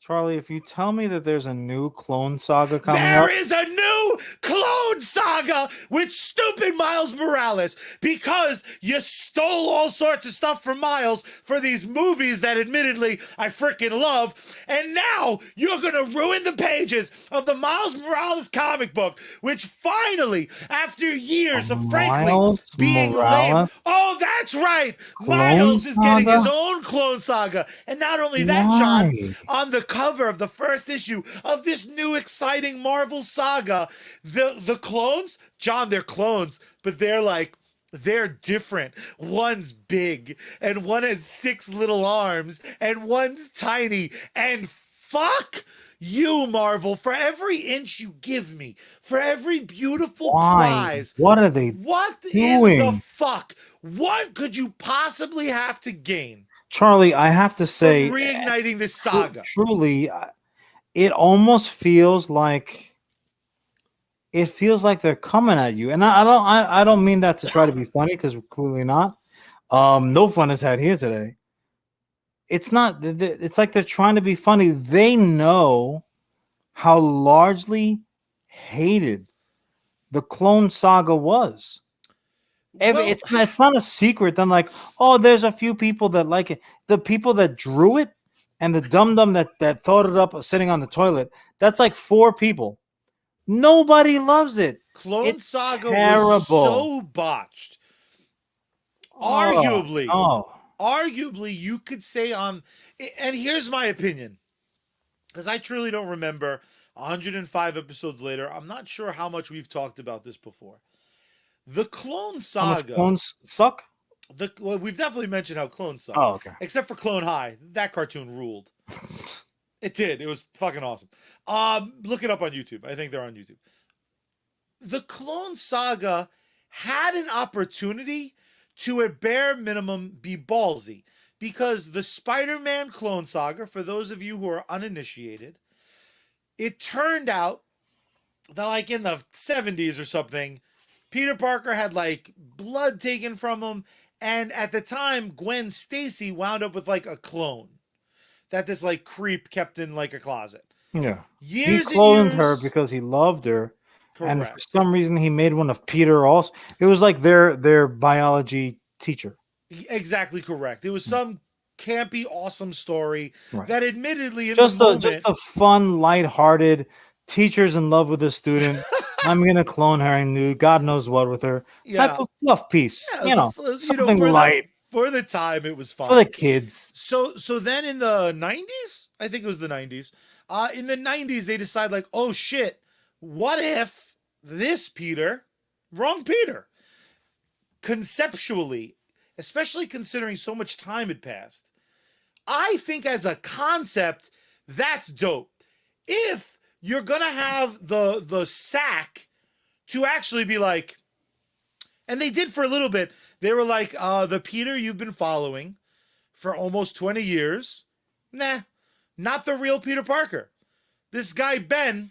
Charlie, if you tell me that there's a new clone saga coming There is a new clone saga with stupid Miles Morales because you stole all sorts of stuff from Miles for these movies that admittedly I freaking love. And now you're going to ruin the pages of the Miles Morales comic book, which finally, after years of frankly being lame. Oh, that's right. Miles is getting his own clone saga. And not only that, John, on the cover of the first issue of this new exciting Marvel saga, the clones, John, they're clones, but they're different. One's big and one has 6 little arms and one's tiny. And fuck you, Marvel, for every inch you give me, for every beautiful prize. What are they doing? In the fuck? What could you possibly have to gain? Charlie, I have to say, reigniting this saga. Truly, it almost feels like they're coming at you, and I don't mean that to try to be funny, because we're clearly not. No fun is had here today. It's not. It's like they're trying to be funny. They know how largely hated the Clone Saga was. Well, It's not a secret. Then like, oh, there's a few people that like it. The people that drew it and the dum dum that thought it up sitting on the toilet. That's like 4 people. Nobody loves it. Clone It's Saga was terrible. so botched. Oh Arguably, no. arguably, you could say and here's my opinion, because I truly don't remember 105 episodes later. I'm not sure how much we've talked about this before. The Clone How much Saga, clones suck? well, we've definitely mentioned how clones suck, Oh, okay. except for Clone High. That cartoon ruled. It did. It was fucking awesome. Look it up on YouTube. I think they're on YouTube. The Clone Saga had an opportunity to, at bare minimum, be ballsy, because the Spider-Man Clone Saga, for those of you who are uninitiated, it turned out that like in the 70s or something, Peter Parker had like blood taken from him, and at the time Gwen Stacy wound up with like a clone that this like creep kept in like a closet. Yeah. He Years and cloned her years. because he loved her, and for Correct. some reason he made one of Peter also. It was like their biology teacher. Exactly correct. It was some campy, awesome story Right. that admittedly in the Just moment. a fun, lighthearted teacher's in love with a student. I'm gonna clone her and do God knows what with her. Type Yeah. of fluff piece. Yeah, it was Something for the light time it was for the fine. kids. So then in the 90s, I think it was the 90s. In the 90s they decide like, "Oh shit, what if this Peter, wrong Peter, conceptually, especially considering so much time had passed. I think as a concept, that's dope. If you're gonna have the sack to actually be like, and they did for a little bit, they were like, the Peter you've been following for almost 20 years, nah, not the real Peter Parker. This guy Ben,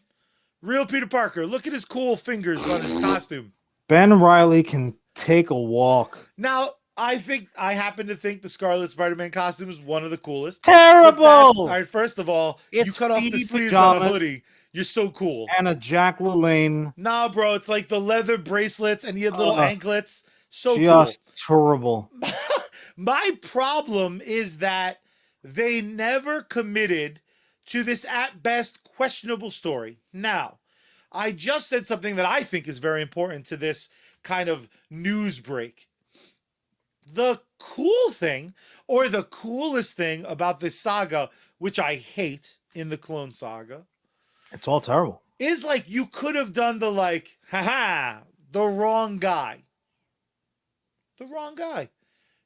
real Peter Parker. Look at his cool fingers on his costume. Ben Riley can take a walk. Now, I happen to think the Scarlet Spider-Man costume is one of the coolest. Terrible. All right, first of all, It's you cut off the Speedy sleeves on a pajamas hoodie. You're so cool. and a Jack LaLanne. Nah, bro, it's like the leather bracelets and he had little anklets. So Just cool. terrible. My problem is that they never committed to this at best questionable story. Now, I just said something that I think is very important to this kind of news break. The cool thing, or the coolest thing about this saga, which I hate in the Clone Saga, It's all terrible. is like you could have done the like, haha, the wrong guy. The wrong guy.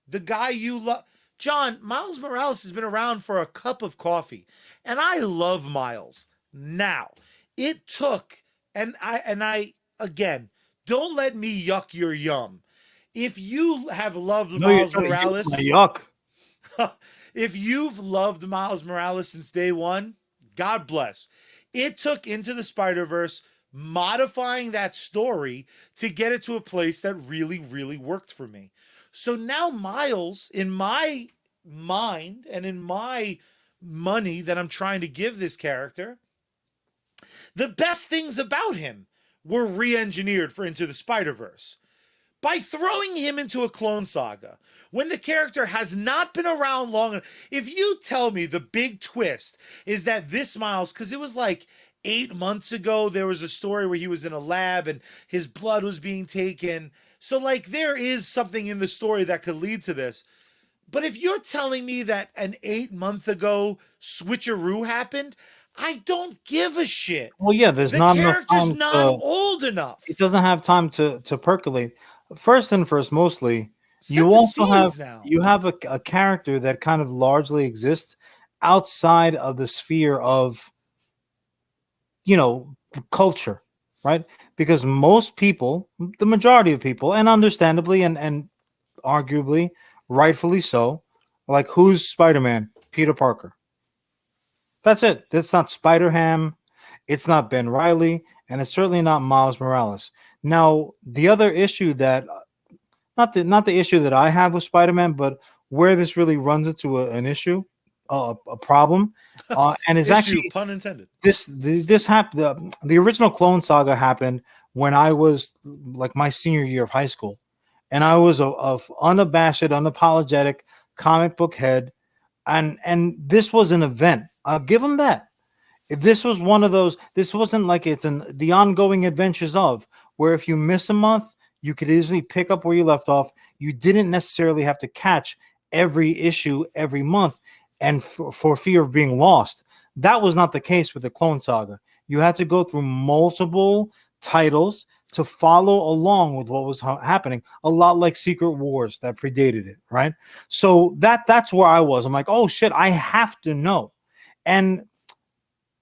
The guy you love. John, Miles Morales has been around for a cup of coffee, and I love Miles. Now, it took, and I again, don't let me yuck your yum. If you have loved No, you're Miles trying to use my Morales, yuck. if you've loved Miles Morales since day one, God bless. It took Into the Spider-Verse modifying that story to get it to a place that really, really worked for me. So now Miles, in my mind and in my money that I'm trying to give this character, the best things about him were re-engineered for Into the Spider-Verse. By throwing him into a Clone Saga, when the character has not been around long enough, if you tell me the big twist is that this Miles, because it was like 8 months ago, there was a story where he was in a lab and his blood was being taken. So, like, there is something in the story that could lead to this. But if you're telling me that an 8 month ago switcheroo happened, I don't give a shit. Well, yeah, there's The not enough character's time not to. old enough. It doesn't have time to percolate. First and first, mostly, Set you the also have seeds now. a character that kind of largely exists outside of the sphere of culture, right? Because most people, the majority of people, and understandably and arguably rightfully so, like, who's Spider-Man? Peter Parker. That's it. That's not Spider-Ham. It's not Ben Riley, and it's certainly not Miles Morales. Now, the other issue that not the issue that I have with Spider-Man, but where this really runs into an issue a problem, and is Issue, actually pun intended. this happened. The original Clone Saga happened when I was like my senior year of high school, and I was a unabashed, unapologetic comic book head, and this was an event. I'll give them that. This was one of those. This wasn't like it's the ongoing adventures of where if you miss a month, you could easily pick up where you left off. You didn't necessarily have to catch every issue every month, and for fear of being lost. That was not the case with the Clone Saga. You had to go through multiple titles to follow along with what was happening. A lot like Secret Wars that predated it, right? So that's where I was. I'm like, oh shit, I have to know. And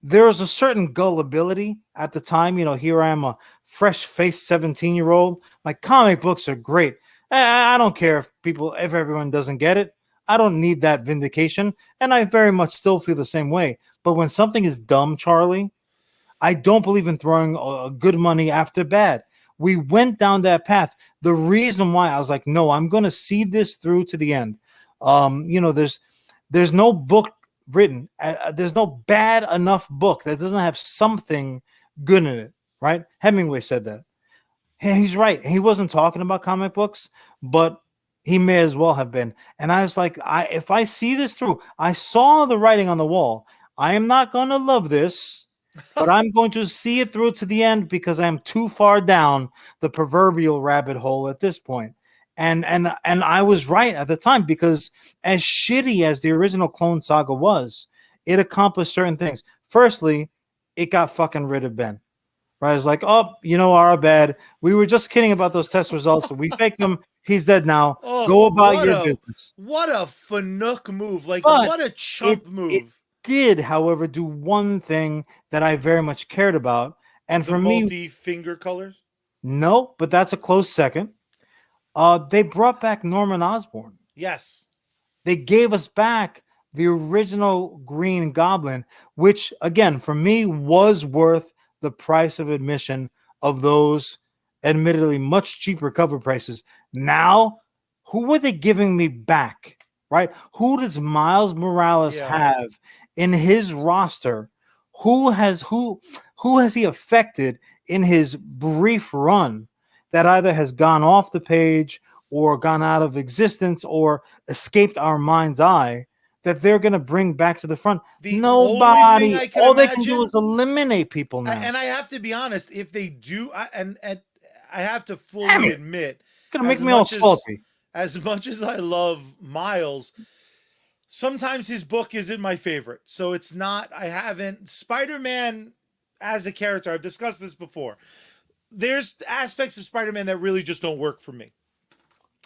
there was a certain gullibility at the time. You know, here I am, a fresh faced 17-year-old. Like, comic books are great. I don't care if everyone doesn't get it. I don't need that vindication. And I very much still feel the same way. But when something is dumb, Charlie, I don't believe in throwing good money after bad. We went down that path. The reason why I was like, no, I'm going to see this through to the end. There's no book written. There's no bad enough book that doesn't have something good in it, right? Hemingway said that. Hey, he's right. He wasn't talking about comic books, but he may as well have been. And I was like, if I see this through, I saw the writing on the wall. I am not going to love this, but I'm going to see it through to the end because I am too far down the proverbial rabbit hole at this point. And I was right at the time, because as shitty as the original Clone Saga was, it accomplished certain things. Firstly, it got fucking rid of Ben. Right? It's like, oh, our bad. We were just kidding about those test results. We faked them. He's dead now. Oh, Go about your business. What a fanook move. Like, But what a chump move. It did, however, do one thing that I very much cared about. And for me, multi-finger colors? No, but that's a close second. They brought back Norman Osborn. Yes. They gave us back the original Green Goblin, which, again, for me, was worth the price of admission of those admittedly much cheaper cover prices. Now, who are they giving me back? Right? Who does Miles Morales have in his roster? Who has he affected in his brief run that either has gone off the page or gone out of existence or escaped our mind's eye, that they're going to bring back to the front? Nobody. All they can do is eliminate people now. And I have to be honest, if they do, and I have to fully admit, it's gonna make me all salty. As much as I love Miles, sometimes his book isn't my favorite. So it's not. Spider-Man as a character, I've discussed this before. There's aspects of Spider-Man that really just don't work for me.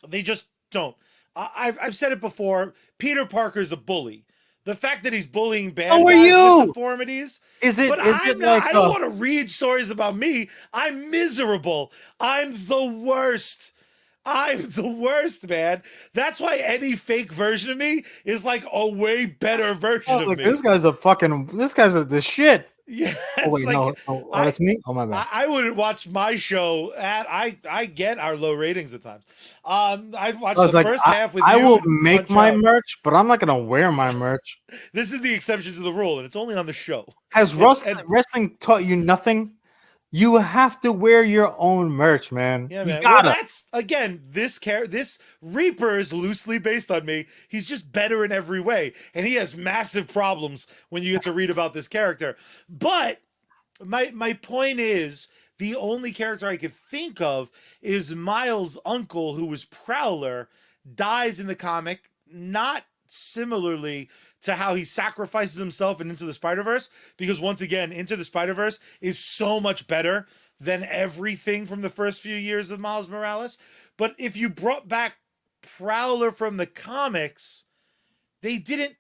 They just don't. I've said it before. Peter Parker's a bully. The fact that he's bullying bad guys with deformities. I don't want to read stories about me. I'm miserable. I'm the worst. I'm the worst, man. That's why any fake version of me is like a way better version of me. This guy's the shit. Yeah, that's me. Oh, my bad. I wouldn't watch my show. I get our low ratings at times. I'd watch the first half with you. I will make my merch, but I'm not gonna wear my merch. This is the exception to the rule, and it's only on the show. Has wrestling taught you nothing? You have to wear your own merch, man. Yeah, man. Well, that's again, this Reaper is loosely based on me. He's just better in every way, and he has massive problems when you get to read about this character. But my point is, the only character I could think of is Miles' uncle, who was Prowler, dies in the comic, not similarly to how he sacrifices himself in Into the Spider-Verse, because once again, Into the Spider-Verse is so much better than everything from the first few years of Miles Morales. But if you brought back Prowler from the comics, they didn't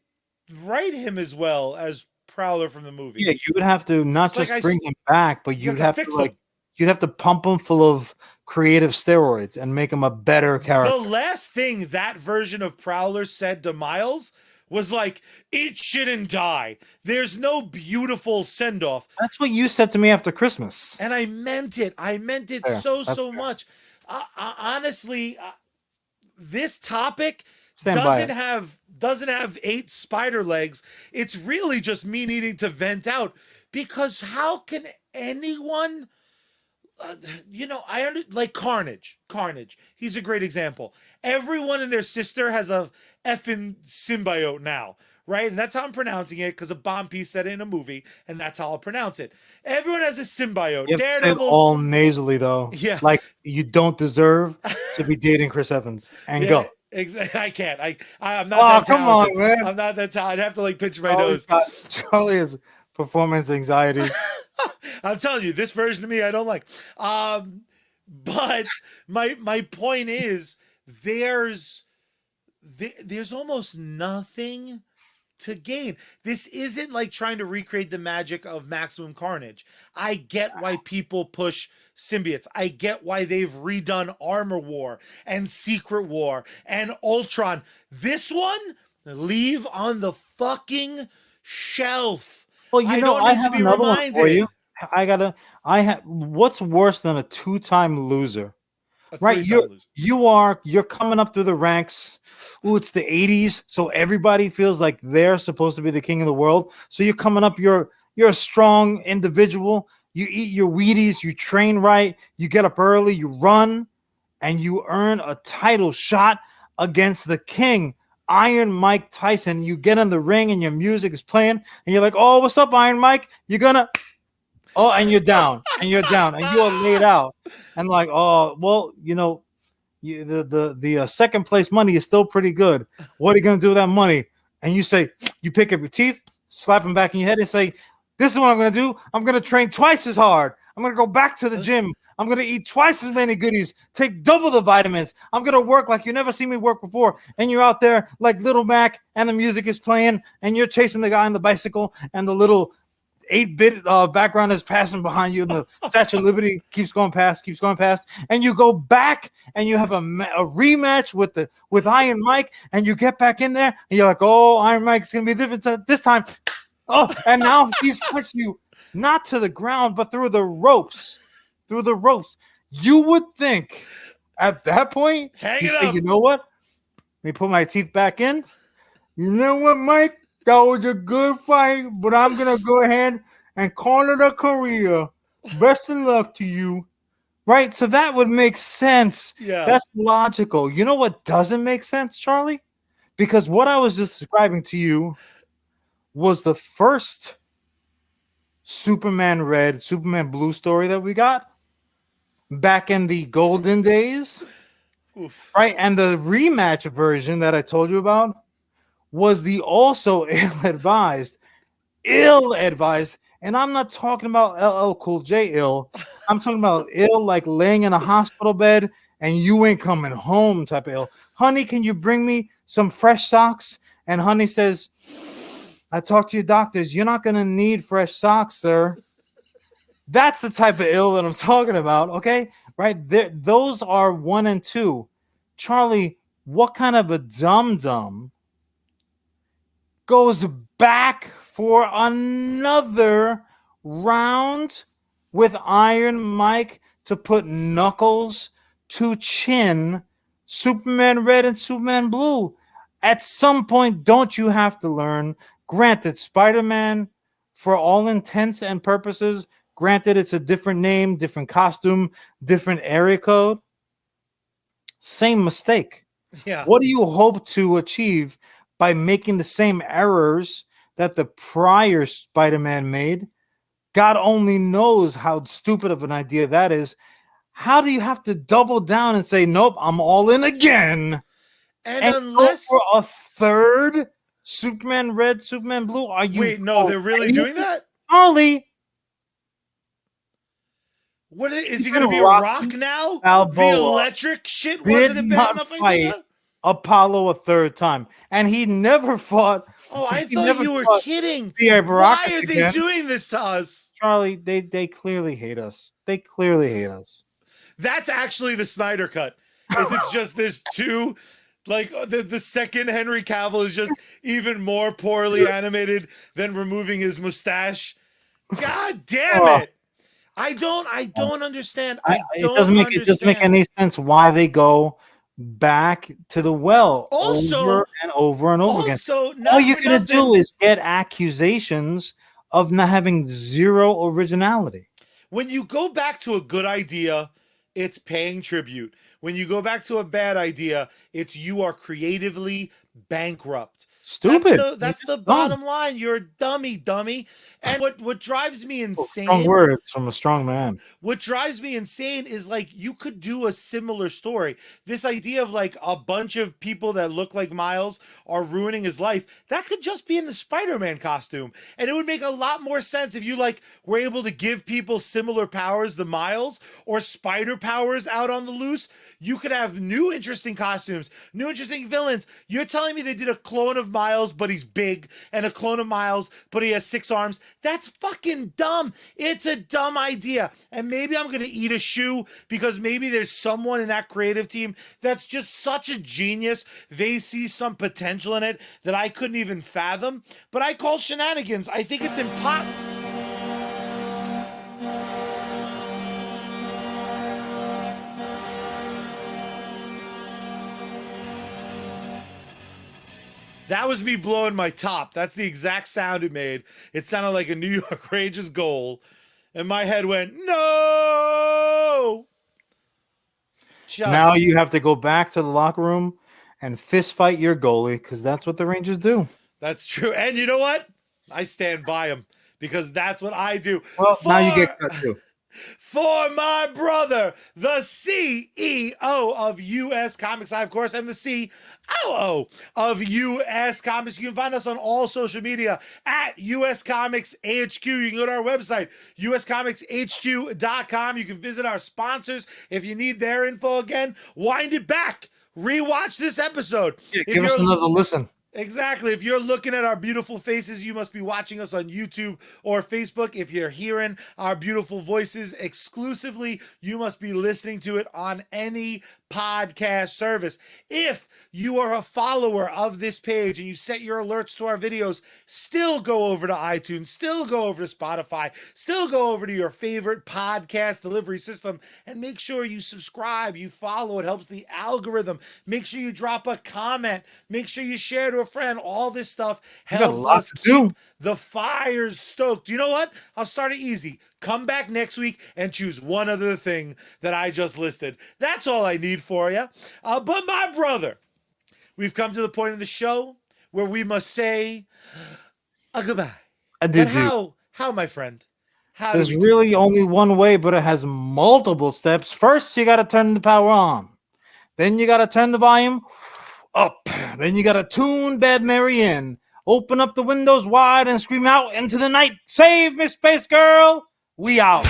write him as well as Prowler from the movie. Yeah, you would have to not just bring him back, but you'd have to you'd have to pump him full of creative steroids and make him a better character. The last thing that version of Prowler said to Miles was like, eat shit and die. There's no beautiful send-off. That's what you said to me after Christmas. And I meant it. I meant it so much. Honestly, this topic Stand by doesn't it. have 8 spider legs. It's really just me needing to vent out, because how can anyone like Carnage. He's a great example. Everyone and their sister has a effing symbiote now, right? And that's how I'm pronouncing it, because a bomb piece said it in a movie, and that's how I'll pronounce it. Everyone has a symbiote. You have to say it Daredevil's, all nasally though. yeah, Like you don't deserve to be dating Chris Evans. And yeah, go. exactly. I can't. I'm not Oh, that come on, talented. man. I'm not that talented. I'd have to like pinch my Charlie's nose. got Charlie has performance anxiety. I'm telling you, this version of me I don't like. But my point is, there's there's almost nothing to gain. This isn't like trying to recreate the magic of Maximum Carnage. I get why people push symbiotes. I get why they've redone Armor War and Secret War and Ultron. This one, leave on the fucking shelf. Well, I don't I need to have be another one for you. reminded. I have what's worse than a two-time loser? A Right, 3-time loser. you're coming up through the ranks. Ooh, it's the 80s, so everybody feels like they're supposed to be the king of the world. So you're coming up, you're a strong individual. You eat your Wheaties, you train right, you get up early, you run, and you earn a title shot against the king, Iron Mike Tyson. You get in the ring and your music is playing, and you're like, "Oh, what's up, Iron Mike?" You're gonna Oh, and you're down, and you are laid out, and like, oh, well, the second place money is still pretty good. What are you gonna do with that money? And you say, you pick up your teeth, slap them back in your head, and say, "This is what I'm gonna do. I'm gonna train twice as hard. I'm gonna go back to the gym. I'm gonna eat twice as many goodies. Take double the vitamins. I'm gonna work like you never seen me work before." And you're out there like Little Mac, and the music is playing, and you're chasing the guy on the bicycle, and the little 8-bit background is passing behind you, and the Statue of Liberty keeps going past, and you go back and you have a rematch with Iron Mike, and you get back in there, and you're like, "Oh, Iron Mike's gonna be different this time." Oh, and now he's pushing you not to the ground, but through the ropes. You would think at that point, Hang you it say, up. "You know what? Let me put my teeth back in. You know what, Mike? That was a good fight, but I'm gonna go ahead and call it a career. Best of luck to you." Right? So that would make sense. Yeah. That's logical. You know what doesn't make sense, Charlie? Because what I was just describing to you was the first Superman Red, Superman Blue story that we got back in the golden days. Oof. Right? And the rematch version that I told you about was the also ill-advised, and I'm not talking about LL Cool J ill. I'm talking about ill like laying in a hospital bed and you ain't coming home type of ill. "Honey, can you bring me some fresh socks?" And honey says, "I talked to your doctors. You're not gonna need fresh socks, sir." That's the type of ill that I'm talking about. Okay, right there. Those are 1 and 2. Charlie, what kind of a dum-dum goes back for another round with Iron Mike to put Knuckles to chin Superman Red and Superman Blue? At some point, don't you have to learn? Granted, Spider-Man, for all intents and purposes, granted it's a different name, different costume, different area code, same mistake. Yeah. What do you hope to achieve by making the same errors that the prior Spider-Man made? God only knows how stupid of an idea that is. How do you have to double down and say, "Nope, I'm all in again," And and go for unless a third Superman Red, Superman Blue? Are you wait, no, for they're really real? doing that? Charlie, What is he even gonna be a rock Rocky now? The Balboa electric shit did wasn't a bad not enough fight idea? Apollo a third time, and he never fought. Oh, I He thought never you were fought kidding. B.A. Why Baracus are they again. doing this to us? Charlie, they clearly hate us. They clearly hate us. That's actually the Snyder cut. Is it's just there's two, like the second Henry Cavill is just even more poorly animated than removing his mustache. God damn Oh, it! I don't understand. it I don't doesn't make understand. any sense why they go back to the well over Also, and over and over again. also, All not you're for gonna do nothing, is get accusations of not having zero originality. when you go back to a good idea, it's paying tribute. When you go back to a bad idea, it's you are creatively bankrupt. Stupid. You're That's just the dumb. bottom line. You're a dummy. And what drives me Strong insane, words from a strong man. what drives me insane is like you could do a similar story. This idea of like a bunch of people that look like Miles are ruining his life. That could just be in the Spider-Man costume. And it would make a lot more sense if you like were able to give people similar powers to Miles or spider powers out on the loose. You could have new interesting costumes, new interesting villains. You're telling me they did a clone of Miles, but he's big, and a clone of Miles, but he has 6 arms? That's fucking dumb. It's a dumb idea. And maybe I'm going to eat a shoe because maybe there's someone in that creative team that's just such a genius. They see some potential in it that I couldn't even fathom. But I call shenanigans. I think it's impossible. That was me blowing my top. That's the exact sound it made. It sounded like a New York Rangers goal. And my head went, no! Now you Just, have to go back to the locker room and fist fight your goalie because that's what the Rangers do. that's true. And you know what? I stand by him because that's what I do. Well, now you get cut too. For my brother, the CEO of US Comics. I, of course, am the COO of US Comics. You can find us on all social media at US Comics HQ. You can go to our website, uscomicshq.com. You can visit our sponsors if you need their info again. Wind it back. Rewatch this episode. Yeah, If give us you're another listen. Exactly. If you're looking at our beautiful faces, you must be watching us on YouTube or Facebook. If you're hearing our beautiful voices exclusively, you must be listening to it on any podcast service. If you are a follower of this page and you set your alerts to our videos, still go over to iTunes, still go over to Spotify, still go over to your favorite podcast delivery system and make sure you subscribe, you follow. It helps the algorithm. Make sure you drop a comment. Make sure you share to a friend. All this stuff You got a helps lot us to keep do. the fires stoked. You know what? I'll start it easy. Come back next week and choose one other thing that I just listed. That's all I need for you. But my brother, we've come to the point of the show where we must say a goodbye. I But did you. how, my friend? How do There's we do really that? only one way, but it has multiple steps. First, you got to turn the power on. Then you got to turn the volume up. Then you got to tune Bad Mary in. Open up the windows wide and scream out into the night. Save me, Space Girl. We out.